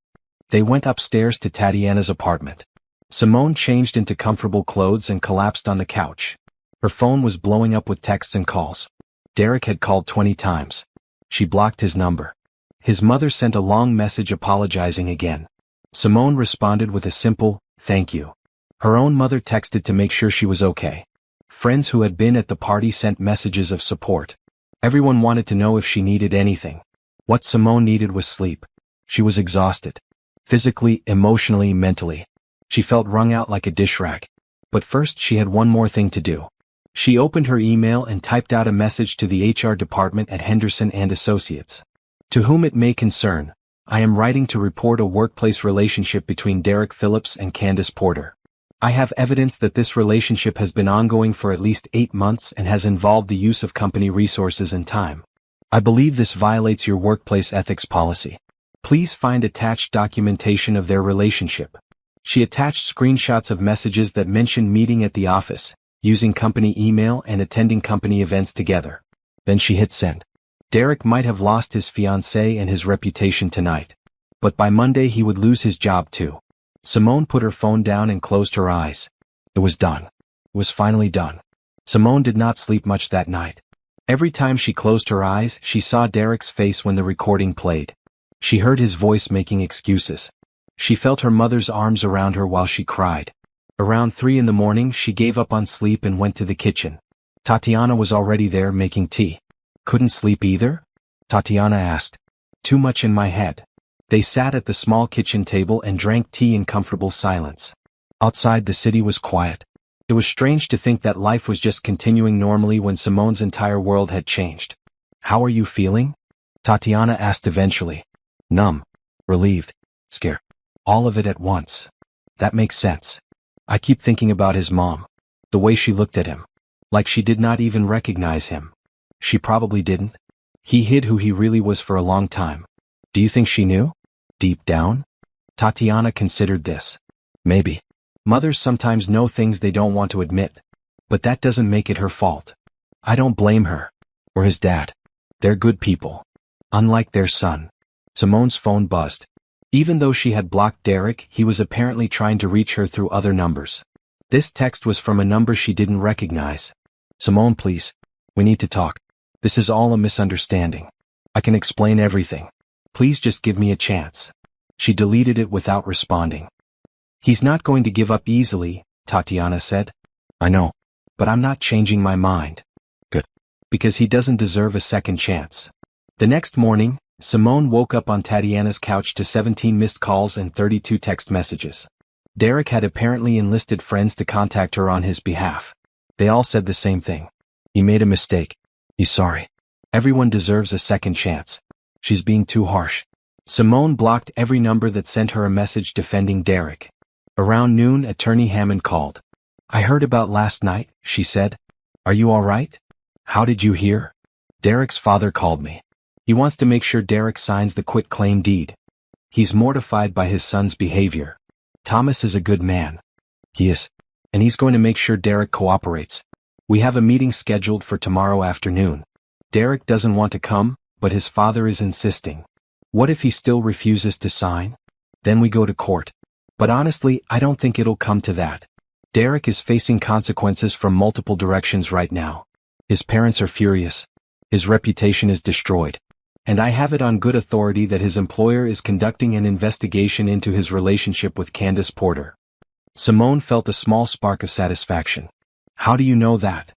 They went upstairs to Tatiana's apartment. Simone changed into comfortable clothes and collapsed on the couch. Her phone was blowing up with texts and calls. Derek had called 20 times. She blocked his number. His mother sent a long message apologizing again. Simone responded with a simple, thank you. Her own mother texted to make sure she was okay. Friends who had been at the party sent messages of support. Everyone wanted to know if she needed anything. What Simone needed was sleep. She was exhausted. Physically, emotionally, mentally. She felt wrung out like a dish rag. But first she had one more thing to do. She opened her email and typed out a message to the HR department at Henderson and Associates. To whom it may concern, I am writing to report a workplace relationship between Derek Phillips and Candace Porter. I have evidence that this relationship has been ongoing for at least 8 months and has involved the use of company resources and time. I believe this violates your workplace ethics policy. Please find attached documentation of their relationship. She attached screenshots of messages that mentioned meeting at the office, using company email and attending company events together. Then she hit send. Derek might have lost his fiancée and his reputation tonight. But by Monday he would lose his job too. Simone put her phone down and closed her eyes. It was done. It was finally done. Simone did not sleep much that night. Every time she closed her eyes, she saw Derek's face when the recording played. She heard his voice making excuses. She felt her mother's arms around her while she cried. Around 3 in the morning, she gave up on sleep and went to the kitchen. Tatiana was already there making tea. Couldn't sleep either? Tatiana asked. Too much in my head. They sat at the small kitchen table and drank tea in comfortable silence. Outside the city was quiet. It was strange to think that life was just continuing normally when Simone's entire world had changed. How are you feeling? Tatiana asked eventually. Numb. Relieved. Scared. All of it at once. That makes sense. I keep thinking about his mom. The way she looked at him. Like she did not even recognize him. She probably didn't. He hid who he really was for a long time. Do you think she knew? Deep down? Tatiana considered this. Maybe. Mothers sometimes know things they don't want to admit. But that doesn't make it her fault. I don't blame her. Or his dad. They're good people. Unlike their son. Simone's phone buzzed. Even though she had blocked Derek, he was apparently trying to reach her through other numbers. This text was from a number she didn't recognize. Simone, please. We need to talk. This is all a misunderstanding. I can explain everything. Please just give me a chance. She deleted it without responding. He's not going to give up easily, Tatiana said. I know. But I'm not changing my mind. Good. Because he doesn't deserve a second chance. The next morning, Simone woke up on Tatiana's couch to 17 missed calls and 32 text messages. Derek had apparently enlisted friends to contact her on his behalf. They all said the same thing. He made a mistake. He's sorry. Everyone deserves a second chance. She's being too harsh. Simone blocked every number that sent her a message defending Derek. Around noon, Attorney Hammond called. I heard about last night, she said. Are you all right? How did you hear? Derek's father called me. He wants to make sure Derek signs the quitclaim deed. He's mortified by his son's behavior. Thomas is a good man. He is. And he's going to make sure Derek cooperates. We have a meeting scheduled for tomorrow afternoon. Derek doesn't want to come, but his father is insisting. What if he still refuses to sign? Then we go to court. But honestly, I don't think it'll come to that. Derek is facing consequences from multiple directions right now. His parents are furious. His reputation is destroyed. And I have it on good authority that his employer is conducting an investigation into his relationship with Candace Porter. Simone felt a small spark of satisfaction. How do you know that?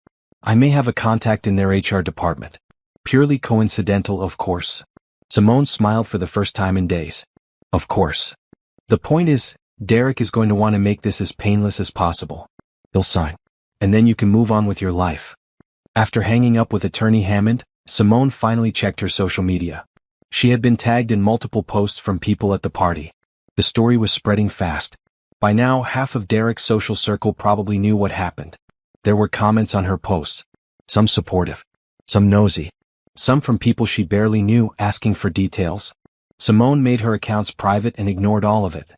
I may have a contact in their HR department. Purely coincidental, of course. Simone smiled for the first time in days. Of course. The point is, Derek is going to want to make this as painless as possible. He'll sign. And then you can move on with your life. After hanging up with Attorney Hammond, Simone finally checked her social media. She had been tagged in multiple posts from people at the party. The story was spreading fast. By now, half of Derek's social circle probably knew what happened. There were comments on her posts. Some supportive. Some nosy. Some from people she barely knew asking for details. Simone made her accounts private and ignored all of it.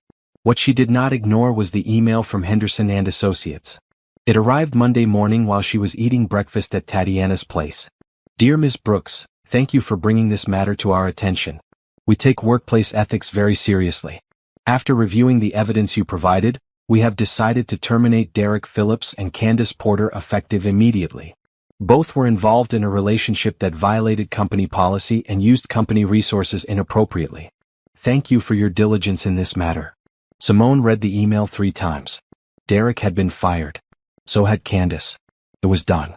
What she did not ignore was the email from Henderson and Associates. It arrived Monday morning while she was eating breakfast at Tatiana's place. Dear Ms. Brooks, thank you for bringing this matter to our attention. We take workplace ethics very seriously. After reviewing the evidence you provided, we have decided to terminate Derek Phillips and Candace Porter effective immediately. Both were involved in a relationship that violated company policy and used company resources inappropriately. Thank you for your diligence in this matter. Simone read the email 3 times. Derek had been fired. So had Candace. It was done.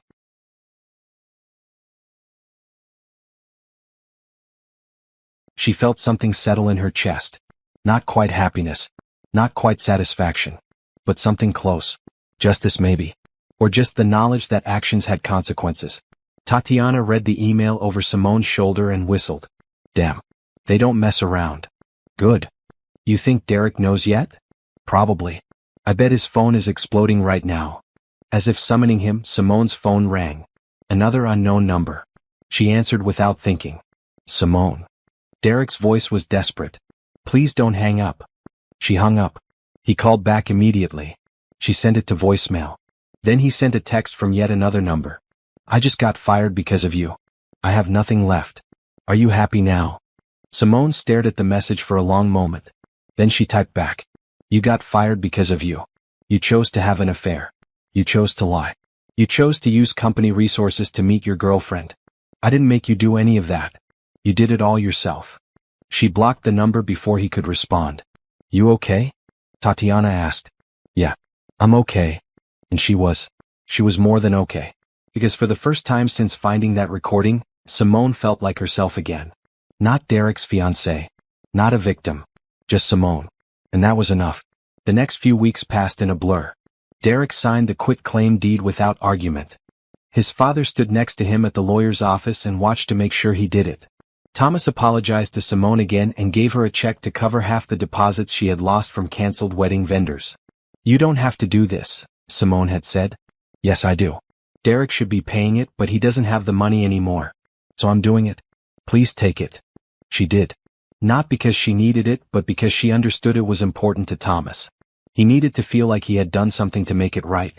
She felt something settle in her chest. Not quite happiness. Not quite satisfaction. But something close. Justice maybe. Or just the knowledge that actions had consequences. Tatiana read the email over Simone's shoulder and whistled. Damn. They don't mess around. Good. You think Derek knows yet? Probably. I bet his phone is exploding right now. As if summoning him, Simone's phone rang. Another unknown number. She answered without thinking. Simone. Derek's voice was desperate. Please don't hang up. She hung up. He called back immediately. She sent it to voicemail. Then he sent a text from yet another number. I just got fired because of you. I have nothing left. Are you happy now? Simone stared at the message for a long moment. Then she typed back. You got fired because of you. You chose to have an affair. You chose to lie. You chose to use company resources to meet your girlfriend. I didn't make you do any of that. You did it all yourself. She blocked the number before he could respond. You okay? Tatiana asked. Yeah, I'm okay. And she was more than okay. Because for the first time since finding that recording, Simone felt like herself again. Not Derek's fiancée. Not a victim. Just Simone. And that was enough. The next few weeks passed in a blur. Derek signed the quit-claim deed without argument. His father stood next to him at the lawyer's office and watched to make sure he did it. Thomas apologized to Simone again and gave her a check to cover half the deposits she had lost from canceled wedding vendors. You don't have to do this, Simone had said. Yes, I do. Derek should be paying it, but he doesn't have the money anymore. So I'm doing it. Please take it. She did. Not because she needed it, but because she understood it was important to Thomas. He needed to feel like he had done something to make it right.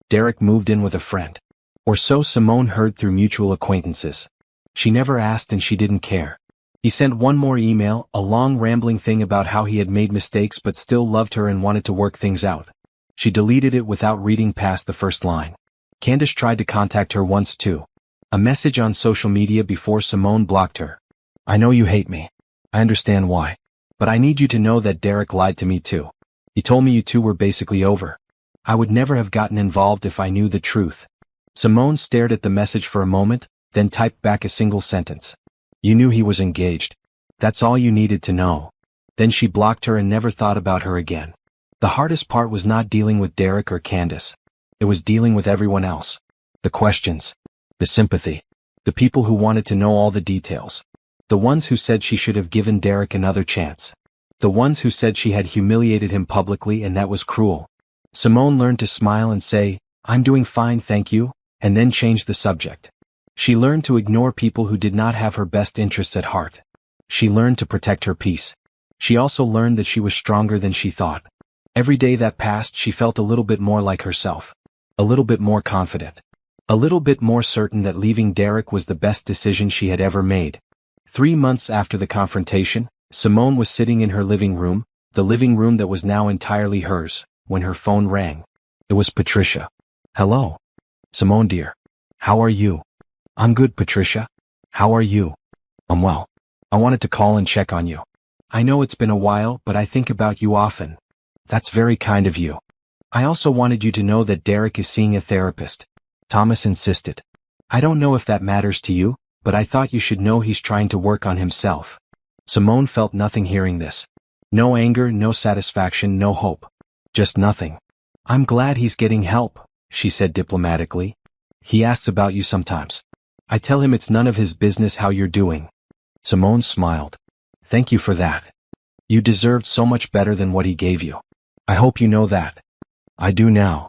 Derek moved in with a friend. Or so Simone heard through mutual acquaintances. She never asked and she didn't care. He sent one more email, a long rambling thing about how he had made mistakes but still loved her and wanted to work things out. She deleted it without reading past the first line. Candace tried to contact her once too. A message on social media before Simone blocked her. I know you hate me. I understand why. But I need you to know that Derek lied to me too. He told me you two were basically over. I would never have gotten involved if I knew the truth. Simone stared at the message for a moment, then typed back a single sentence. You knew he was engaged. That's all you needed to know. Then she blocked her and never thought about her again. The hardest part was not dealing with Derek or Candace. It was dealing with everyone else. The questions. The sympathy. The people who wanted to know all the details. The ones who said she should have given Derek another chance. The ones who said she had humiliated him publicly and that was cruel. Simone learned to smile and say, I'm doing fine, thank you, and then change the subject. She learned to ignore people who did not have her best interests at heart. She learned to protect her peace. She also learned that she was stronger than she thought. Every day that passed, she felt a little bit more like herself. A little bit more confident. A little bit more certain that leaving Derek was the best decision she had ever made. 3 months after the confrontation, Simone was sitting in her living room, the living room that was now entirely hers, when her phone rang. It was Patricia. Hello. Simone dear. How are you? I'm good, Patricia. How are you? I'm well. I wanted to call and check on you. I know it's been a while, but I think about you often. That's very kind of you. I also wanted you to know that Derek is seeing a therapist. Thomas insisted. I don't know if that matters to you, but I thought you should know he's trying to work on himself. Simone felt nothing hearing this. No anger, no satisfaction, no hope. Just nothing. I'm glad he's getting help, she said diplomatically. He asks about you sometimes. I tell him it's none of his business how you're doing. Simone smiled. Thank you for that. You deserved so much better than what he gave you. I hope you know that. I do now.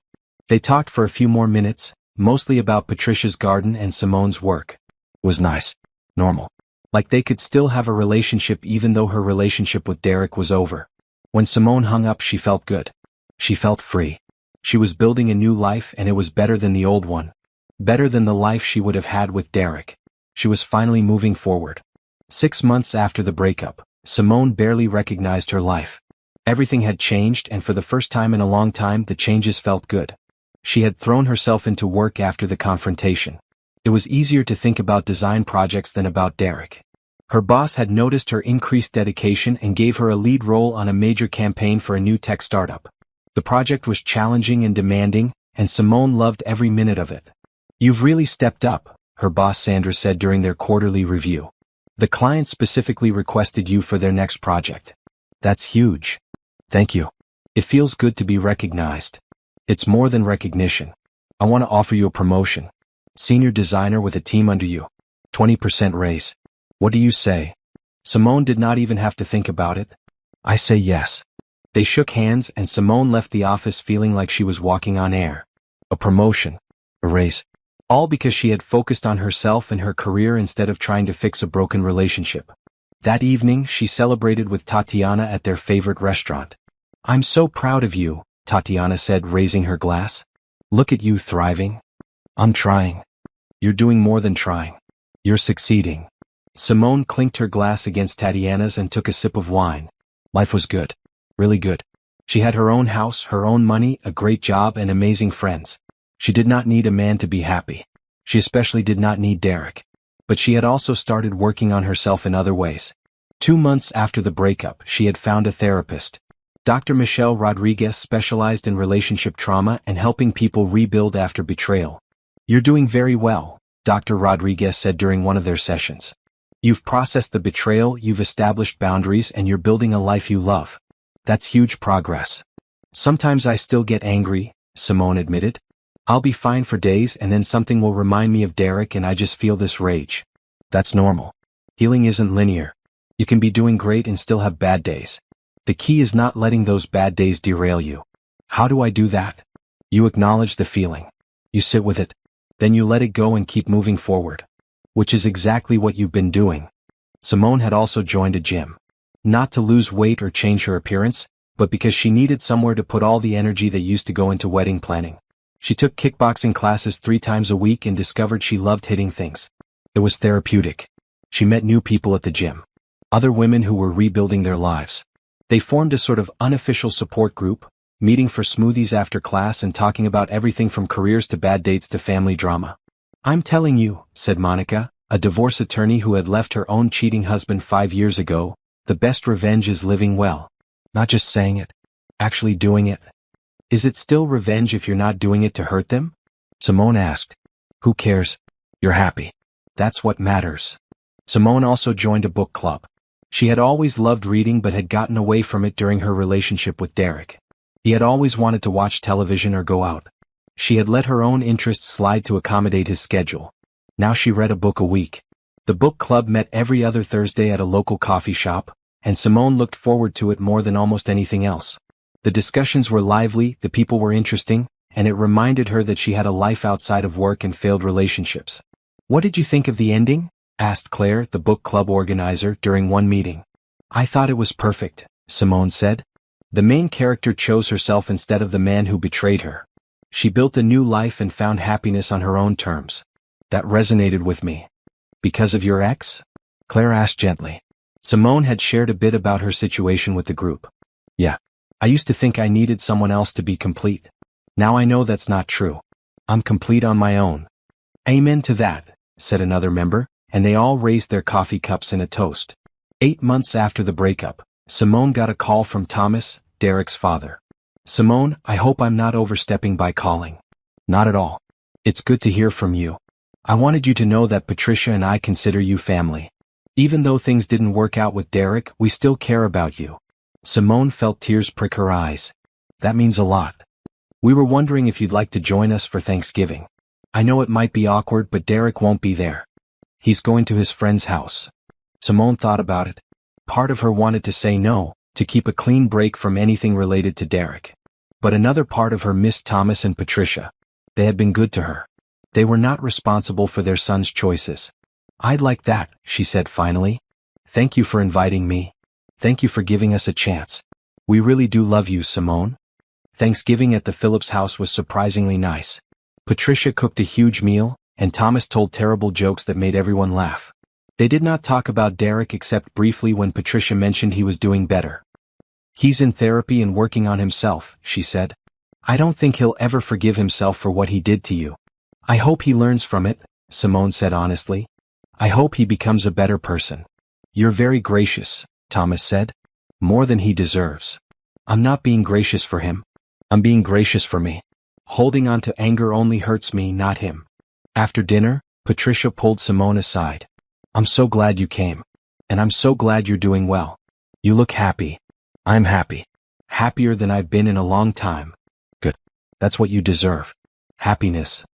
They talked for a few more minutes, mostly about Patricia's garden and Simone's work. It was nice. Normal. Like they could still have a relationship even though her relationship with Derek was over. When Simone hung up, she felt good. She felt free. She was building a new life and it was better than the old one. Better than the life she would have had with Derek. She was finally moving forward. 6 months after the breakup, Simone barely recognized her life. Everything had changed and for the first time in a long time the changes felt good. She had thrown herself into work after the confrontation. It was easier to think about design projects than about Derek. Her boss had noticed her increased dedication and gave her a lead role on a major campaign for a new tech startup. The project was challenging and demanding, and Simone loved every minute of it. You've really stepped up, her boss Sandra said during their quarterly review. The client specifically requested you for their next project. That's huge. Thank you. It feels good to be recognized. It's more than recognition. I want to offer you a promotion. Senior designer with a team under you. 20% raise. What do you say? Simone did not even have to think about it. I say yes. They shook hands and Simone left the office feeling like she was walking on air. A promotion. A raise. All because she had focused on herself and her career instead of trying to fix a broken relationship. That evening, she celebrated with Tatiana at their favorite restaurant. I'm so proud of you, Tatiana said, raising her glass. Look at you thriving. I'm trying. You're doing more than trying. You're succeeding. Simone clinked her glass against Tatiana's and took a sip of wine. Life was good. Really good. She had her own house, her own money, a great job, and amazing friends. She did not need a man to be happy. She especially did not need Derek. But she had also started working on herself in other ways. 2 months after the breakup, she had found a therapist. Dr. Michelle Rodriguez specialized in relationship trauma and helping people rebuild after betrayal. You're doing very well, Dr. Rodriguez said during one of their sessions. You've processed the betrayal, you've established boundaries, and you're building a life you love. That's huge progress. Sometimes I still get angry, Simone admitted. I'll be fine for days and then something will remind me of Derek and I just feel this rage. That's normal. Healing isn't linear. You can be doing great and still have bad days. The key is not letting those bad days derail you. How do I do that? You acknowledge the feeling. You sit with it. Then you let it go and keep moving forward. Which is exactly what you've been doing. Simone had also joined a gym. Not to lose weight or change her appearance, but because she needed somewhere to put all the energy that used to go into wedding planning. She took kickboxing classes 3 times a week and discovered she loved hitting things. It was therapeutic. She met new people at the gym. Other women who were rebuilding their lives. They formed a sort of unofficial support group, meeting for smoothies after class and talking about everything from careers to bad dates to family drama. I'm telling you, said Monica, a divorce attorney who had left her own cheating husband 5 years ago, the best revenge is living well. Not just saying it. Actually doing it. Is it still revenge if you're not doing it to hurt them? Simone asked. Who cares? You're happy. That's what matters. Simone also joined a book club. She had always loved reading but had gotten away from it during her relationship with Derek. He had always wanted to watch television or go out. She had let her own interests slide to accommodate his schedule. Now she read a book a week. The book club met every other Thursday at a local coffee shop, and Simone looked forward to it more than almost anything else. The discussions were lively, the people were interesting, and it reminded her that she had a life outside of work and failed relationships. What did you think of the ending? Asked Claire, the book club organizer, during one meeting. I thought it was perfect, Simone said. The main character chose herself instead of the man who betrayed her. She built a new life and found happiness on her own terms. That resonated with me. Because of your ex? Claire asked gently. Simone had shared a bit about her situation with the group. Yeah. I used to think I needed someone else to be complete. Now I know that's not true. I'm complete on my own. Amen to that, said another member, and they all raised their coffee cups in a toast. 8 months after the breakup, Simone got a call from Thomas, Derek's father. Simone, I hope I'm not overstepping by calling. Not at all. It's good to hear from you. I wanted you to know that Patricia and I consider you family. Even though things didn't work out with Derek, we still care about you. Simone felt tears prick her eyes. That means a lot. We were wondering if you'd like to join us for Thanksgiving. I know it might be awkward, but Derek won't be there. He's going to his friend's house. Simone thought about it. Part of her wanted to say no, to keep a clean break from anything related to Derek. But another part of her missed Thomas and Patricia. They had been good to her. They were not responsible for their son's choices. I'd like that, she said finally. Thank you for inviting me. Thank you for giving us a chance. We really do love you, Simone. Thanksgiving at the Phillips house was surprisingly nice. Patricia cooked a huge meal, and Thomas told terrible jokes that made everyone laugh. They did not talk about Derek except briefly when Patricia mentioned he was doing better. He's in therapy and working on himself, she said. I don't think he'll ever forgive himself for what he did to you. I hope he learns from it, Simone said honestly. I hope he becomes a better person. You're very gracious, Thomas said. More than he deserves. I'm not being gracious for him. I'm being gracious for me. Holding on to anger only hurts me, not him. After dinner, Patricia pulled Simone aside. I'm so glad you came. And I'm so glad you're doing well. You look happy. I'm happy. Happier than I've been in a long time. Good. That's what you deserve. Happiness.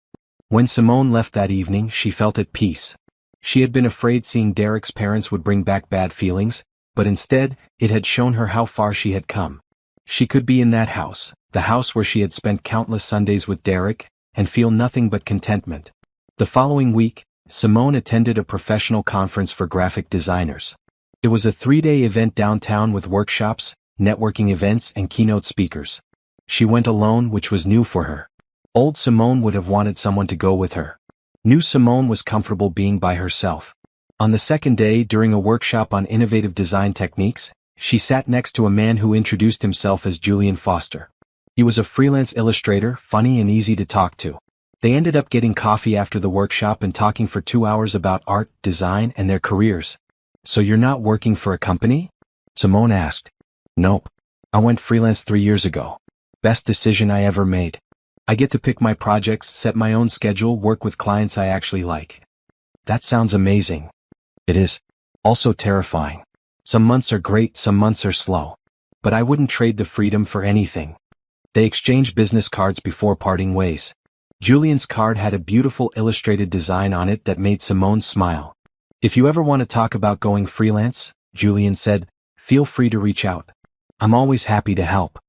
When Simone left that evening, she felt at peace. She had been afraid seeing Derek's parents would bring back bad feelings, but instead, it had shown her how far she had come. She could be in that house, the house where she had spent countless Sundays with Derek, and feel nothing but contentment. The following week, Simone attended a professional conference for graphic designers. It was a 3-day event downtown with workshops, networking events, and keynote speakers. She went alone, which was new for her. Old Simone would have wanted someone to go with her. New Simone was comfortable being by herself. On the second day, during a workshop on innovative design techniques, she sat next to a man who introduced himself as Julian Foster. He was a freelance illustrator, funny and easy to talk to. They ended up getting coffee after the workshop and talking for 2 hours about art, design, and their careers. "So you're not working for a company?" Simone asked. "Nope. I went freelance 3 years ago. Best decision I ever made. I get to pick my projects, set my own schedule, work with clients I actually like." "That sounds amazing." "It is. Also terrifying. Some months are great, some months are slow. But I wouldn't trade the freedom for anything." They exchanged business cards before parting ways. Julian's card had a beautiful illustrated design on it that made Simone smile. "If you ever want to talk about going freelance," Julian said, "feel free to reach out. I'm always happy to help."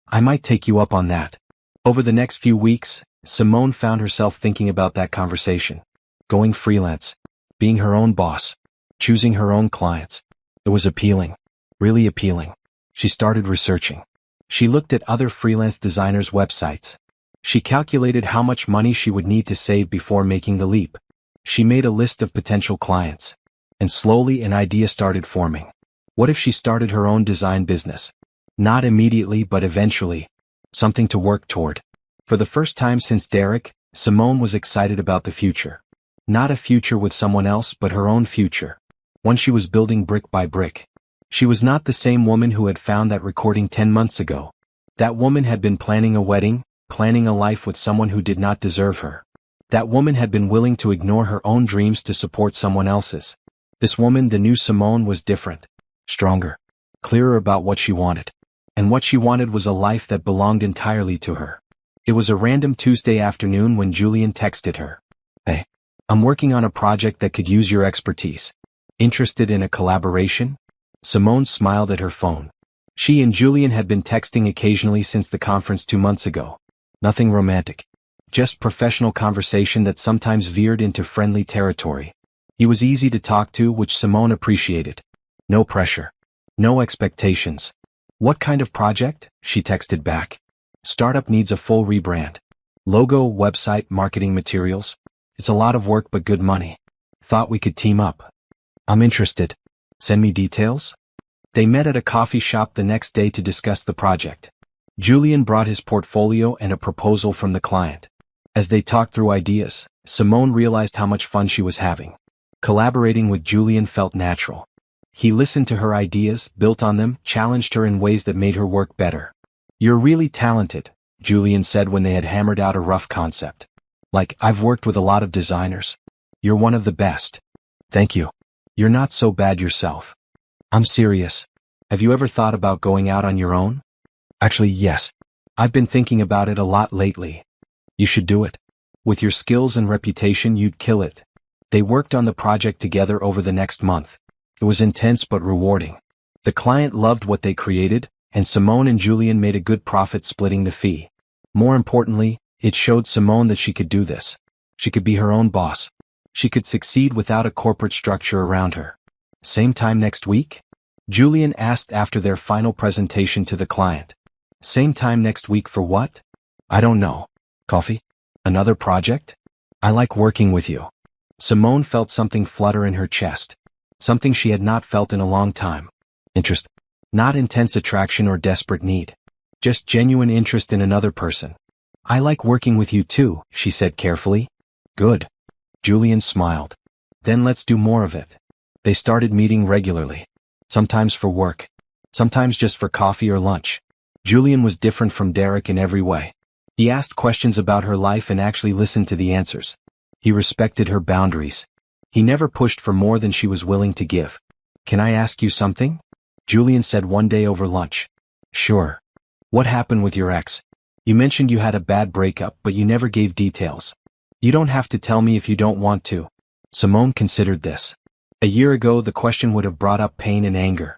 "I might take you up on that." Over the next few weeks, Simone found herself thinking about that conversation. Going freelance. Being her own boss. Choosing her own clients. It was appealing. Really appealing. She started researching. She looked at other freelance designers' websites. She calculated how much money she would need to save before making the leap. She made a list of potential clients. And slowly an idea started forming. What if she started her own design business? Not immediately, but eventually. Something to work toward. For the first time since Derek, Simone was excited about the future. Not a future with someone else, but her own future. One she was building brick by brick. She was not the same woman who had found that recording 10 months ago. That woman had been planning a wedding, planning a life with someone who did not deserve her. That woman had been willing to ignore her own dreams to support someone else's. This woman, the new Simone, was different. Stronger. Clearer about what she wanted. And what she wanted was a life that belonged entirely to her. It was a random Tuesday afternoon when Julian texted her. "Hey, I'm working on a project that could use your expertise. Interested in a collaboration?" Simone smiled at her phone. She and Julian had been texting occasionally since the conference 2 months ago. Nothing romantic. Just professional conversation that sometimes veered into friendly territory. He was easy to talk to, which Simone appreciated. No pressure. No expectations. "What kind of project?" she texted back. "Startup needs a full rebrand. Logo, website, marketing materials. It's a lot of work but good money. Thought we could team up." "I'm interested. Send me details?" They met at a coffee shop the next day to discuss the project. Julian brought his portfolio and a proposal from the client. As they talked through ideas, Simone realized how much fun she was having. Collaborating with Julian felt natural. He listened to her ideas, built on them, challenged her in ways that made her work better. "You're really talented," Julian said when they had hammered out a rough concept. "Like, I've worked with a lot of designers. You're one of the best." "Thank you. You're not so bad yourself." "I'm serious. Have you ever thought about going out on your own?" "Actually, yes. I've been thinking about it a lot lately." "You should do it. With your skills and reputation, you'd kill it." They worked on the project together over the next month. It was intense but rewarding. The client loved what they created, and Simone and Julian made a good profit splitting the fee. More importantly, it showed Simone that she could do this. She could be her own boss. She could succeed without a corporate structure around her. "Same time next week?" Julian asked after their final presentation to the client. "Same time next week for what?" "I don't know. Coffee? Another project? I like working with you." Simone felt something flutter in her chest. Something she had not felt in a long time. Interest. Not intense attraction or desperate need. Just genuine interest in another person. "I like working with you too," she said carefully. "Good." Julian smiled. "Then let's do more of it." They started meeting regularly. Sometimes for work. Sometimes just for coffee or lunch. Julian was different from Derek in every way. He asked questions about her life and actually listened to the answers. He respected her boundaries. He never pushed for more than she was willing to give. "Can I ask you something?" Julian said one day over lunch. "Sure. What happened with your ex? You mentioned you had a bad breakup, but you never gave details." "You don't have to tell me if you don't want to." Simone considered this. A year ago, the question would have brought up pain and anger.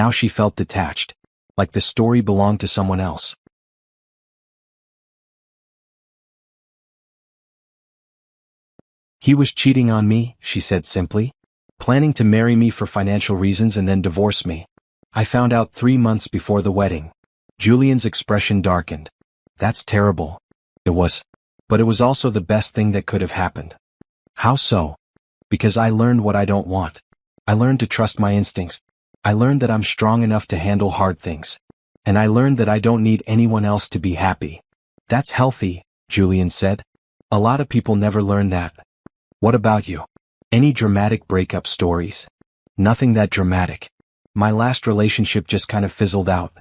Now she felt detached, like the story belonged to someone else. He was cheating on me, she said simply, planning to marry me for financial reasons and then divorce me. I found out 3 months before the wedding. Julian's expression darkened. That's terrible. It was. But it was also the best thing that could have happened. How so? Because I learned what I don't want. I learned to trust my instincts. I learned that I'm strong enough to handle hard things. And I learned that I don't need anyone else to be happy. That's healthy, Julian said. A lot of people never learn that. What about you? Any dramatic breakup stories? Nothing that dramatic. My last relationship just kind of fizzled out.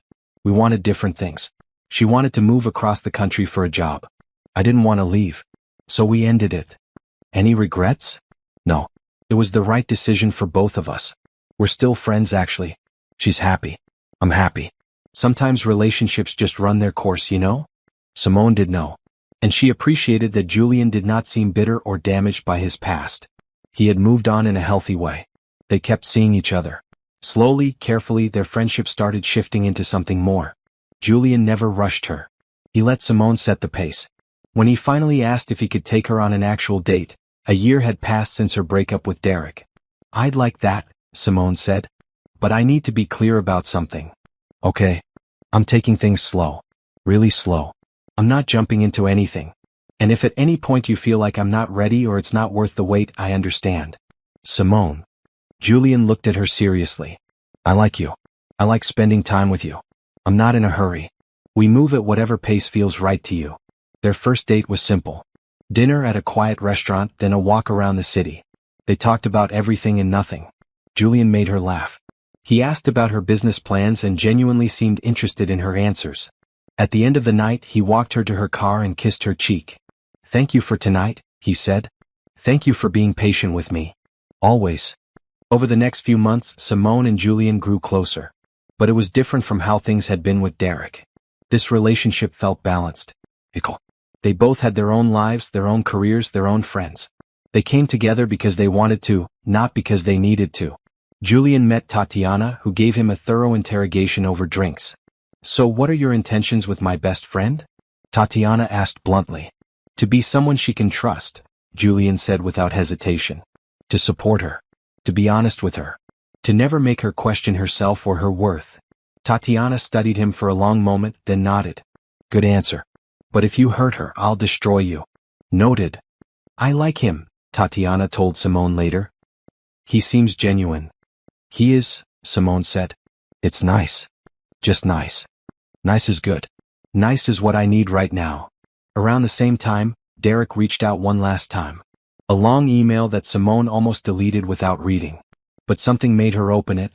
We wanted different things. She wanted to move across the country for a job. I didn't want to leave. So we ended it. Any regrets? No. It was the right decision for both of us. We're still friends actually. She's happy. I'm happy. Sometimes relationships just run their course, you know? Simone did know. And she appreciated that Julian did not seem bitter or damaged by his past. He had moved on in a healthy way. They kept seeing each other. Slowly, carefully, their friendship started shifting into something more. Julian never rushed her. He let Simone set the pace. When he finally asked if he could take her on an actual date, a year had passed since her breakup with Derek. I'd like that, Simone said. But I need to be clear about something. Okay. I'm taking things slow. Really slow. I'm not jumping into anything. And if at any point you feel like I'm not ready or it's not worth the wait, I understand. Simone. Julian looked at her seriously. I like you. I like spending time with you. I'm not in a hurry. We move at whatever pace feels right to you. Their first date was simple. Dinner at a quiet restaurant, then a walk around the city. They talked about everything and nothing. Julian made her laugh. He asked about her business plans and genuinely seemed interested in her answers. At the end of the night, he walked her to her car and kissed her cheek. Thank you for tonight, he said. Thank you for being patient with me. Always. Over the next few months, Simone and Julian grew closer. But it was different from how things had been with Derek. This relationship felt balanced. They both had their own lives, their own careers, their own friends. They came together because they wanted to, not because they needed to. Julian met Tatiana, who gave him a thorough interrogation over drinks. So what are your intentions with my best friend? Tatiana asked bluntly. To be someone she can trust, Julian said without hesitation. To support her. To be honest with her. To never make her question herself or her worth. Tatiana studied him for a long moment, then nodded. Good answer. But if you hurt her, I'll destroy you. Noted. I like him, Tatiana told Simone later. He seems genuine. He is, Simone said. It's nice. Just nice. Nice is good. Nice is what I need right now. Around the same time, Derek reached out one last time. A long email that Simone almost deleted without reading. But something made her open it.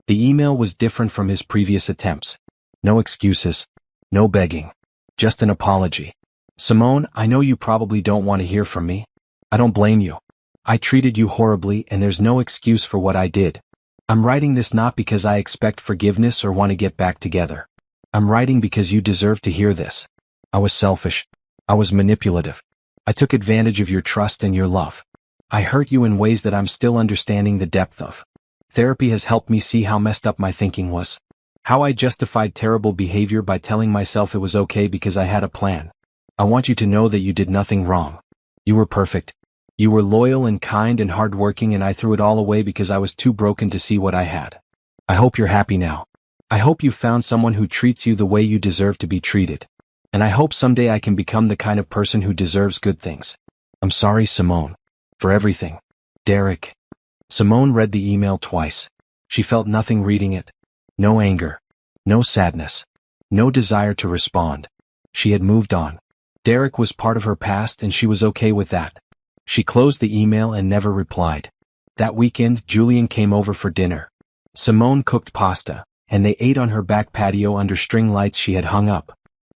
The email was different from his previous attempts. No excuses. No begging. Just an apology. Simone, I know you probably don't want to hear from me. I don't blame you. I treated you horribly and there's no excuse for what I did. I'm writing this not because I expect forgiveness or want to get back together. I'm writing because you deserve to hear this. I was selfish. I was manipulative. I took advantage of your trust and your love. I hurt you in ways that I'm still understanding the depth of. Therapy has helped me see how messed up my thinking was. How I justified terrible behavior by telling myself it was okay because I had a plan. I want you to know that you did nothing wrong. You were perfect. You were loyal and kind and hardworking, and I threw it all away because I was too broken to see what I had. I hope you're happy now. I hope you found someone who treats you the way you deserve to be treated. And I hope someday I can become the kind of person who deserves good things. I'm sorry, Simone. For everything. Derek. Simone read the email twice. She felt nothing reading it. No anger. No sadness. No desire to respond. She had moved on. Derek was part of her past and she was okay with that. She closed the email and never replied. That weekend, Julian came over for dinner. Simone cooked pasta, and they ate on her back patio under string lights she had hung up.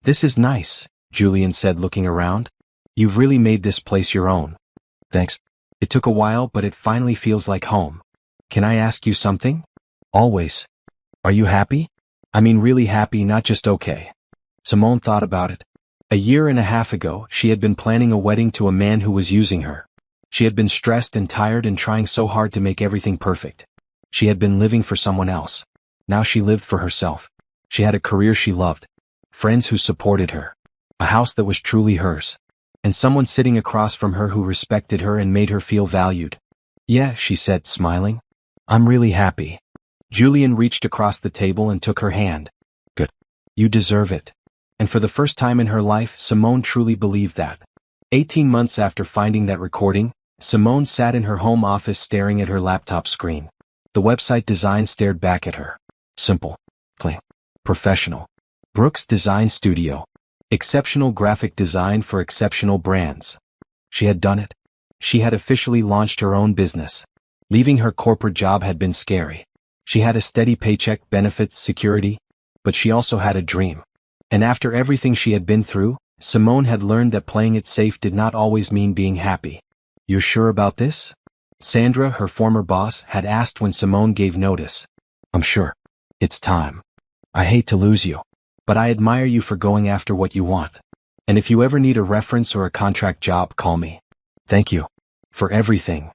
This is nice, Julian said looking around. You've really made this place your own. Thanks. It took a while, but it finally feels like home. Can I ask you something? Always. Are you happy? I mean really happy, not just okay. Simone thought about it. A year and a half ago, she had been planning a wedding to a man who was using her. She had been stressed and tired and trying so hard to make everything perfect. She had been living for someone else. Now she lived for herself. She had a career she loved, friends who supported her, a house that was truly hers, and someone sitting across from her who respected her and made her feel valued. Yeah, she said, smiling. I'm really happy. Julian reached across the table and took her hand. Good. You deserve it. And for the first time in her life, Simone truly believed that. 18 months after finding that recording, Simone sat in her home office staring at her laptop screen. The website design stared back at her. Simple. Clean. Professional. Brooks Design Studio. Exceptional graphic design for exceptional brands. She had done it. She had officially launched her own business. Leaving her corporate job had been scary. She had a steady paycheck, benefits, security, but she also had a dream. And after everything she had been through, Simone had learned that playing it safe did not always mean being happy. You're sure about this? Sandra, her former boss, had asked when Simone gave notice. I'm sure. It's time. I hate to lose you, but I admire you for going after what you want. And if you ever need a reference or a contract job, call me. Thank you. For everything.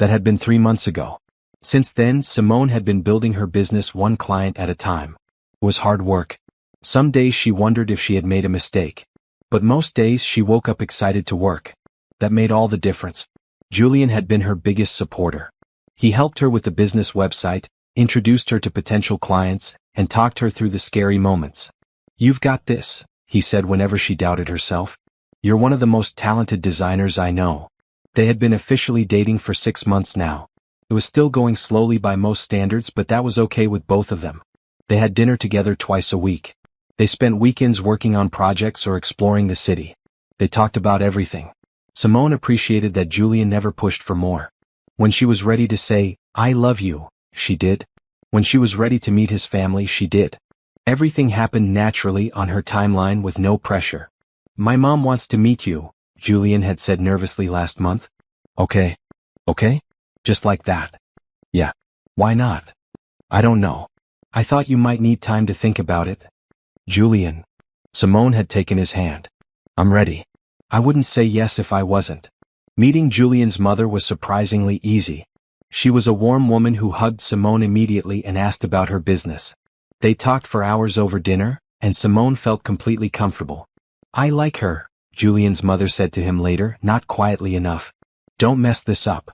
That had been 3 months ago. Since then, Simone had been building her business one client at a time. It was hard work. Some days she wondered if she had made a mistake. But most days she woke up excited to work. That made all the difference. Julian had been her biggest supporter. He helped her with the business website, introduced her to potential clients, and talked her through the scary moments. You've got this, he said whenever she doubted herself. You're one of the most talented designers I know. They had been officially dating for 6 months now. It was still going slowly by most standards, but that was okay with both of them. They had dinner together twice a week. They spent weekends working on projects or exploring the city. They talked about everything. Simone appreciated that Julian never pushed for more. When she was ready to say, I love you, she did. When she was ready to meet his family, she did. Everything happened naturally on her timeline with no pressure. My mom wants to meet you, Julian had said nervously last month. Okay. Okay? Just like that. Yeah. Why not? I don't know. I thought you might need time to think about it. Julian. Simone had taken his hand. I'm ready. I wouldn't say yes if I wasn't. Meeting Julian's mother was surprisingly easy. She was a warm woman who hugged Simone immediately and asked about her business. They talked for hours over dinner, and Simone felt completely comfortable. I like her, Julian's mother said to him later, not quietly enough. Don't mess this up.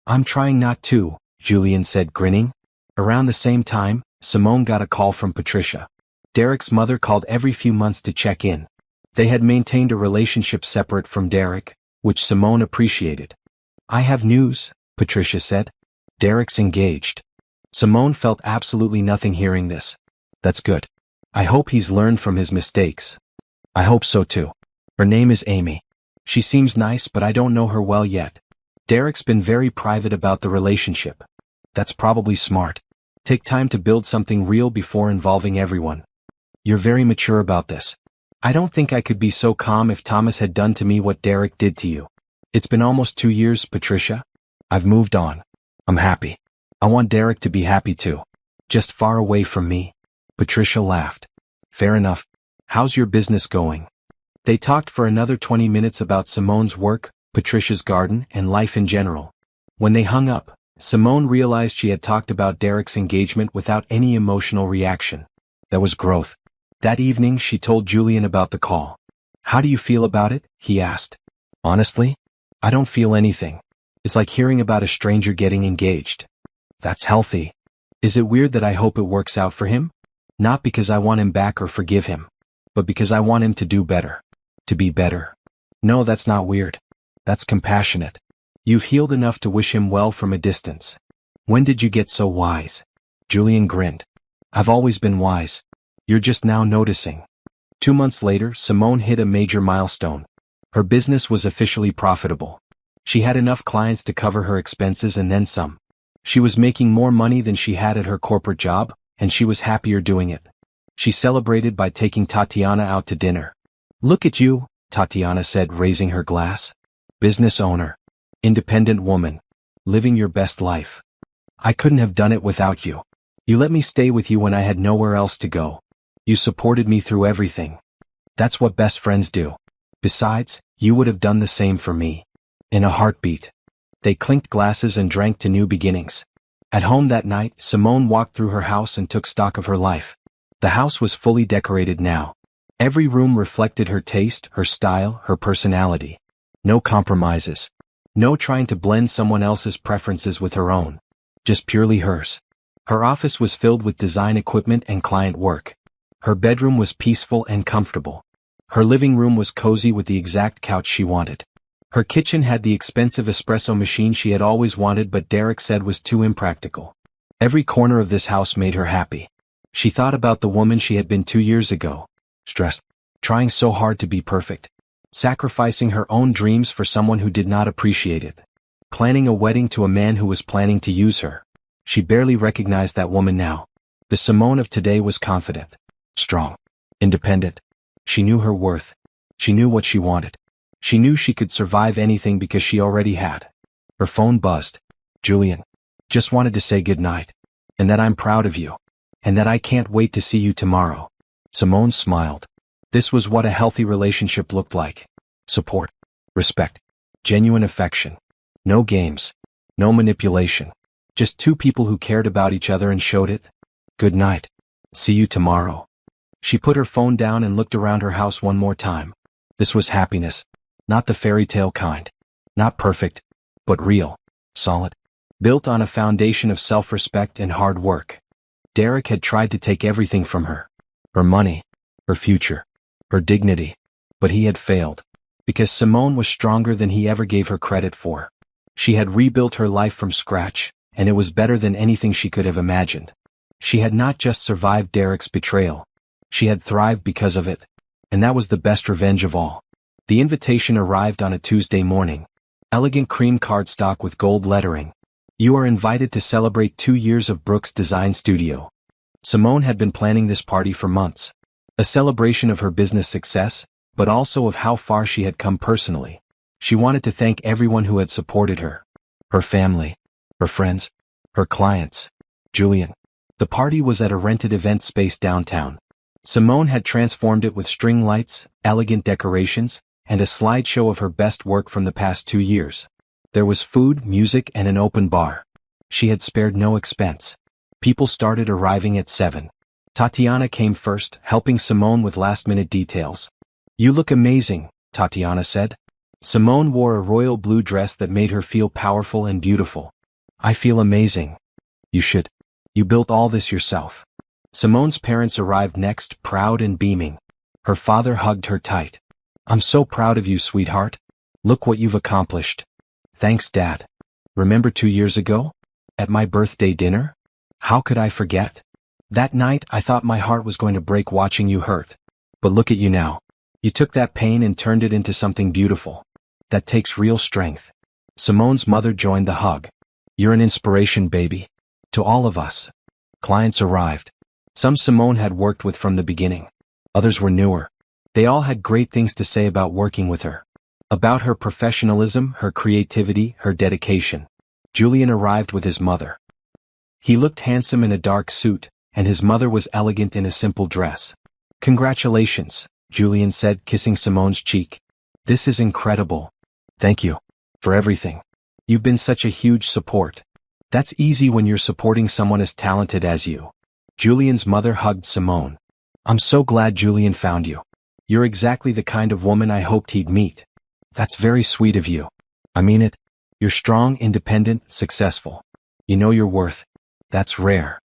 I'm trying not to, Julian said, grinning. Around the same time, Simone got a call from Patricia. Derek's mother called every few months to check in. They had maintained a relationship separate from Derek, which Simone appreciated. I have news, Patricia said. Derek's engaged. Simone felt absolutely nothing hearing this. That's good. I hope he's learned from his mistakes. I hope so too. Her name is Amy. She seems nice, but I don't know her well yet. Derek's been very private about the relationship. That's probably smart. Take time to build something real before involving everyone. You're very mature about this. I don't think I could be so calm if Thomas had done to me what Derek did to you. It's been almost 2 years, Patricia. I've moved on. I'm happy. I want Derek to be happy too. Just far away from me. Patricia laughed. Fair enough. How's your business going? They talked for another 20 minutes about Simone's work, Patricia's garden, and life in general. When they hung up, Simone realized she had talked about Derek's engagement without any emotional reaction. That was growth. That evening she told Julian about the call. How do you feel about it? He asked. Honestly, I don't feel anything. It's like hearing about a stranger getting engaged. That's healthy. Is it weird that I hope it works out for him? Not because I want him back or forgive him, but because I want him to do better. To be better. No, that's not weird. That's compassionate. You've healed enough to wish him well from a distance. When did you get so wise? Julian grinned. I've always been wise. You're just now noticing. 2 months later, Simone hit a major milestone. Her business was officially profitable. She had enough clients to cover her expenses and then some. She was making more money than she had at her corporate job, and she was happier doing it. She celebrated by taking Tatiana out to dinner. Look at you, Tatiana said, raising her glass. Business owner. Independent woman. Living your best life. I couldn't have done it without you. You let me stay with you when I had nowhere else to go. You supported me through everything. That's what best friends do. Besides, you would have done the same for me. In a heartbeat. They clinked glasses and drank to new beginnings. At home that night, Simone walked through her house and took stock of her life. The house was fully decorated now. Every room reflected her taste, her style, her personality. No compromises. No trying to blend someone else's preferences with her own. Just purely hers. Her office was filled with design equipment and client work. Her bedroom was peaceful and comfortable. Her living room was cozy with the exact couch she wanted. Her kitchen had the expensive espresso machine she had always wanted but Derek said was too impractical. Every corner of this house made her happy. She thought about the woman she had been 2 years ago. Stressed. Trying so hard to be perfect. Sacrificing her own dreams for someone who did not appreciate it. Planning a wedding to a man who was planning to use her. She barely recognized that woman now. The Simone of today was confident. Strong. Independent. She knew her worth. She knew what she wanted. She knew she could survive anything because she already had. Her phone buzzed. Julian. Just wanted to say goodnight. And that I'm proud of you. And that I can't wait to see you tomorrow. Simone smiled. This was what a healthy relationship looked like. Support. Respect. Genuine affection. No games. No manipulation. Just two people who cared about each other and showed it. Good night. See you tomorrow. She put her phone down and looked around her house one more time. This was happiness. Not the fairy tale kind. Not perfect. But real. Solid. Built on a foundation of self-respect and hard work. Derek had tried to take everything from her. Her money. Her future. Her dignity. But he had failed. Because Simone was stronger than he ever gave her credit for. She had rebuilt her life from scratch, and it was better than anything she could have imagined. She had not just survived Derek's betrayal. She had thrived because of it. And that was the best revenge of all. The invitation arrived on a Tuesday morning. Elegant cream cardstock with gold lettering. You are invited to celebrate 2 years of Brooks Design Studio. Simone had been planning this party for months. A celebration of her business success, but also of how far she had come personally. She wanted to thank everyone who had supported her. Her family. Her friends. Her clients. Julian. The party was at a rented event space downtown. Simone had transformed it with string lights, elegant decorations, and a slideshow of her best work from the past 2 years. There was food, music, and an open bar. She had spared no expense. People started arriving at 7. Tatiana came first, helping Simone with last-minute details. You look amazing, Tatiana said. Simone wore a royal blue dress that made her feel powerful and beautiful. I feel amazing. You should. You built all this yourself. Simone's parents arrived next, proud and beaming. Her father hugged her tight. I'm so proud of you, sweetheart. Look what you've accomplished. Thanks, Dad. Remember 2 years ago? At my birthday dinner? How could I forget? That night I thought my heart was going to break watching you hurt. But look at you now. You took that pain and turned it into something beautiful. That takes real strength. Simone's mother joined the hug. You're an inspiration, baby. To all of us. Clients arrived. Some Simone had worked with from the beginning. Others were newer. They all had great things to say about working with her. About her professionalism, her creativity, her dedication. Julian arrived with his mother. He looked handsome in a dark suit, and his mother was elegant in a simple dress. Congratulations, Julian said, kissing Simone's cheek. This is incredible. Thank you. For everything. You've been such a huge support. That's easy when you're supporting someone as talented as you. Julian's mother hugged Simone. I'm so glad Julian found you. You're exactly the kind of woman I hoped he'd meet. That's very sweet of you. I mean it. You're strong, independent, successful. You know your worth. That's rare.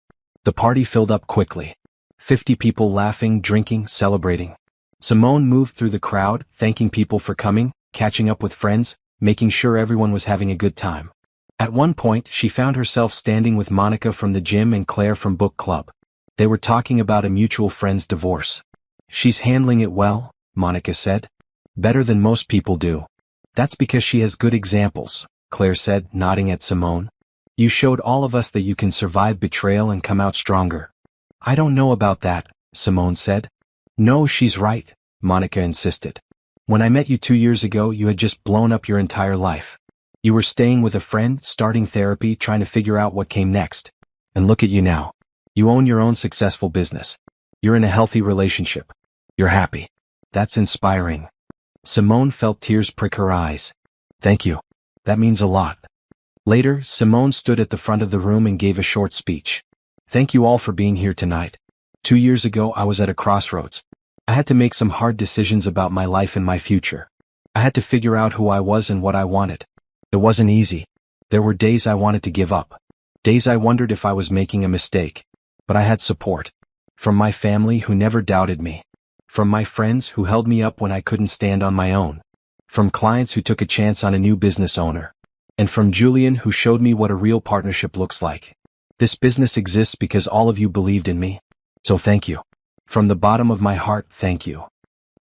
The party filled up quickly. 50 people laughing, drinking, celebrating. Simone moved through the crowd, thanking people for coming, catching up with friends, making sure everyone was having a good time. At one point, she found herself standing with Monica from the gym and Claire from book club. They were talking about a mutual friend's divorce. She's handling it well, Monica said. Better than most people do. That's because she has good examples, Claire said, nodding at Simone. You showed all of us that you can survive betrayal and come out stronger. I don't know about that, Simone said. No, she's right, Monica insisted. When I met you 2 years ago, you had just blown up your entire life. You were staying with a friend, starting therapy, trying to figure out what came next. And look at you now. You own your own successful business. You're in a healthy relationship. You're happy. That's inspiring. Simone felt tears prick her eyes. Thank you. That means a lot. Later, Simone stood at the front of the room and gave a short speech. Thank you all for being here tonight. 2 years ago I was at a crossroads. I had to make some hard decisions about my life and my future. I had to figure out who I was and what I wanted. It wasn't easy. There were days I wanted to give up. Days I wondered if I was making a mistake. But I had support. From my family who never doubted me. From my friends who held me up when I couldn't stand on my own. From clients who took a chance on a new business owner. And from Julian who showed me what a real partnership looks like. This business exists because all of you believed in me. So thank you. From the bottom of my heart, thank you.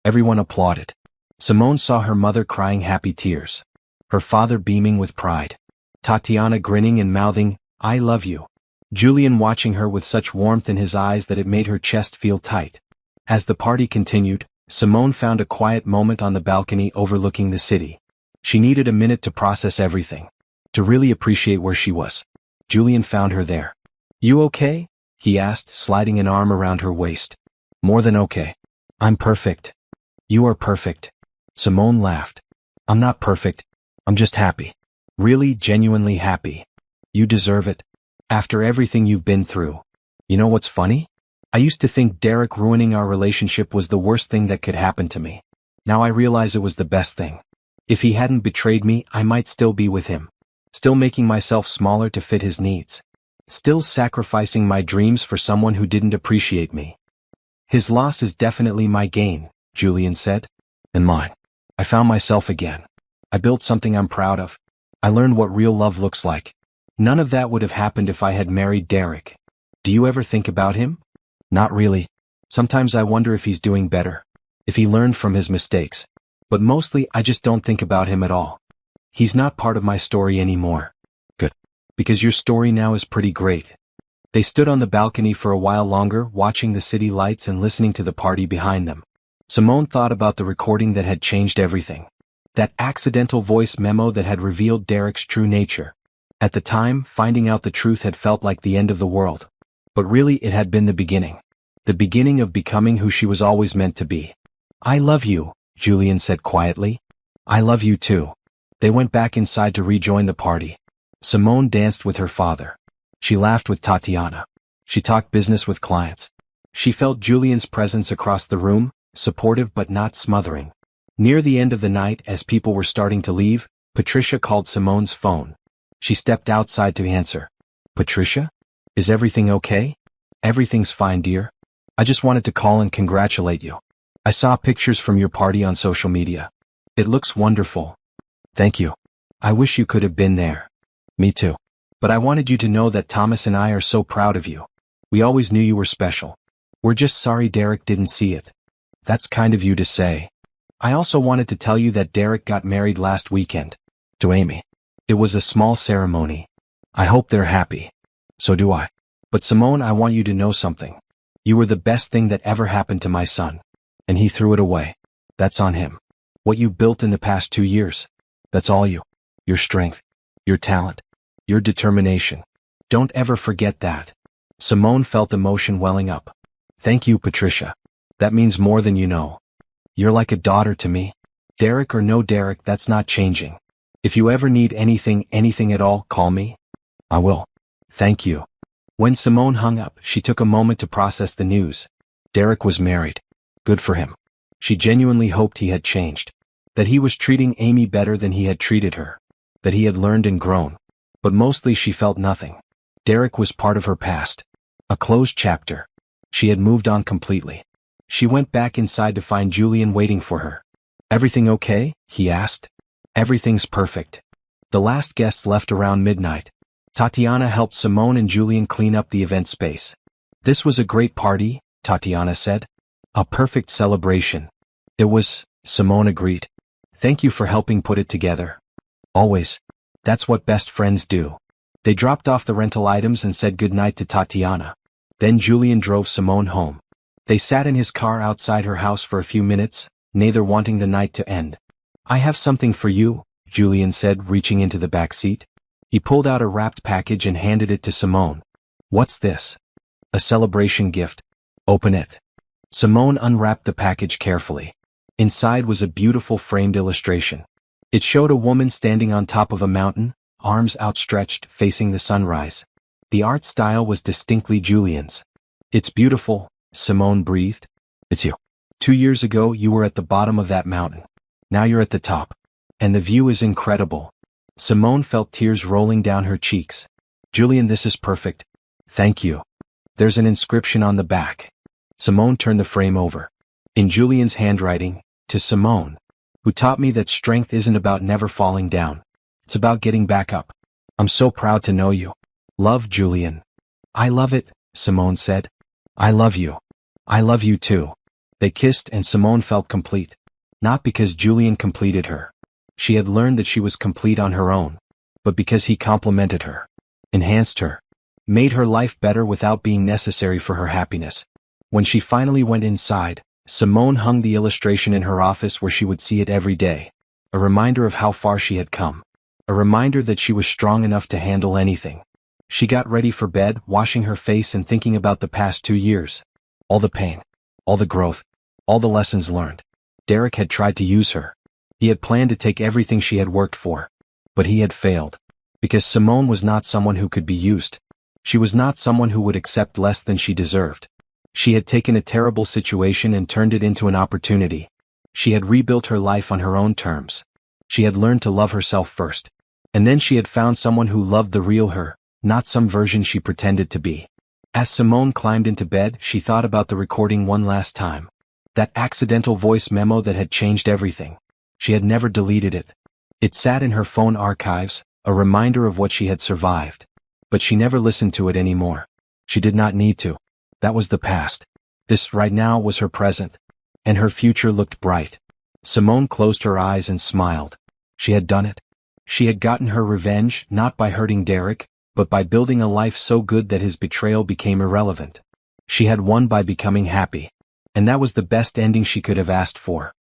Everyone applauded. Simone saw her mother crying happy tears. Her father beaming with pride. Tatiana grinning and mouthing, I love you. Julian watching her with such warmth in his eyes that it made her chest feel tight. As the party continued, Simone found a quiet moment on the balcony overlooking the city. She needed a minute to process everything. To really appreciate where she was. Julian found her there. You okay? He asked, sliding an arm around her waist. More than okay. I'm perfect. You are perfect. Simone laughed. I'm not perfect. I'm just happy. Really, genuinely happy. You deserve it. After everything you've been through. You know what's funny? I used to think Derek ruining our relationship was the worst thing that could happen to me. Now I realize it was the best thing. If he hadn't betrayed me, I might still be with him. Still making myself smaller to fit his needs. Still sacrificing my dreams for someone who didn't appreciate me. His loss is definitely my gain, Julian said. And mine. I found myself again. I built something I'm proud of. I learned what real love looks like. None of that would have happened if I had married Derek. Do you ever think about him? Not really. Sometimes I wonder if he's doing better. If he learned from his mistakes. But mostly I just don't think about him at all. He's not part of my story anymore. Good. Because your story now is pretty great. They stood on the balcony for a while longer, watching the city lights and listening to the party behind them. Simone thought about the recording that had changed everything. That accidental voice memo that had revealed Derek's true nature. At the time, finding out the truth had felt like the end of the world. But really it had been the beginning. The beginning of becoming who she was always meant to be. I love you, Julian said quietly. I love you too. They went back inside to rejoin the party. Simone danced with her father. She laughed with Tatiana. She talked business with clients. She felt Julian's presence across the room, supportive but not smothering. Near the end of the night, as people were starting to leave, Patricia called Simone's phone. She stepped outside to answer. Patricia? Is everything okay? Everything's fine, dear. I just wanted to call and congratulate you. I saw pictures from your party on social media. It looks wonderful. Thank you. I wish you could have been there. Me too. But I wanted you to know that Thomas and I are so proud of you. We always knew you were special. We're just sorry Derek didn't see it. That's kind of you to say. I also wanted to tell you that Derek got married last weekend. To Amy. It was a small ceremony. I hope they're happy. So do I. But Simone, I want you to know something. You were the best thing that ever happened to my son. And he threw it away. That's on him. What you've built in the past 2 years. That's all you. Your strength. Your talent. Your determination. Don't ever forget that. Simone felt emotion welling up. Thank you, Patricia. That means more than you know. You're like a daughter to me. Derek or no Derek, that's not changing. If you ever need anything at all, call me. I will. Thank you. When Simone hung up, she took a moment to process the news. Derek was married. Good for him. She genuinely hoped he had changed. That he was treating Amy better than he had treated her. That he had learned and grown. But mostly she felt nothing. Derek was part of her past. A closed chapter. She had moved on completely. She went back inside to find Julian waiting for her. Everything okay? He asked. Everything's perfect. The last guests left around midnight. Tatiana helped Simone and Julian clean up the event space. This was a great party, Tatiana said. A perfect celebration. It was, Simone agreed. Thank you for helping put it together. Always. That's what best friends do. They dropped off the rental items and said goodnight to Tatiana. Then Julian drove Simone home. They sat in his car outside her house for a few minutes, neither wanting the night to end. I have something for you, Julian said, reaching into the back seat. He pulled out a wrapped package and handed it to Simone. What's this? A celebration gift. Open it. Simone unwrapped the package carefully. Inside was a beautiful framed illustration. It showed a woman standing on top of a mountain, arms outstretched, facing the sunrise. The art style was distinctly Julian's. "It's beautiful," Simone breathed. "It's you. 2 years ago you were at the bottom of that mountain. Now you're at the top. And the view is incredible." Simone felt tears rolling down her cheeks. "Julian, this is perfect. Thank you." "There's an inscription on the back." Simone turned the frame over. In Julian's handwriting, "To Simone, who taught me that strength isn't about never falling down. It's about getting back up. I'm so proud to know you. Love, Julian." "I love it," Simone said. "I love you. I love you too." They kissed and Simone felt complete. Not because Julian completed her. She had learned that she was complete on her own. But because he complemented her. Enhanced her. Made her life better without being necessary for her happiness. When she finally went inside, Simone hung the illustration in her office where she would see it every day. A reminder of how far she had come. A reminder that she was strong enough to handle anything. She got ready for bed, washing her face and thinking about the past 2 years. All the pain. All the growth. All the lessons learned. Derek had tried to use her. He had planned to take everything she had worked for. But he had failed. Because Simone was not someone who could be used. She was not someone who would accept less than she deserved. She had taken a terrible situation and turned it into an opportunity. She had rebuilt her life on her own terms. She had learned to love herself first. And then she had found someone who loved the real her, not some version she pretended to be. As Simone climbed into bed, she thought about the recording one last time. That accidental voice memo that had changed everything. She had never deleted it. It sat in her phone archives, a reminder of what she had survived. But she never listened to it anymore. She did not need to. That was the past. This right now was her present. And her future looked bright. Simone closed her eyes and smiled. She had done it. She had gotten her revenge, not by hurting Derek, but by building a life so good that his betrayal became irrelevant. She had won by becoming happy. And that was the best ending she could have asked for.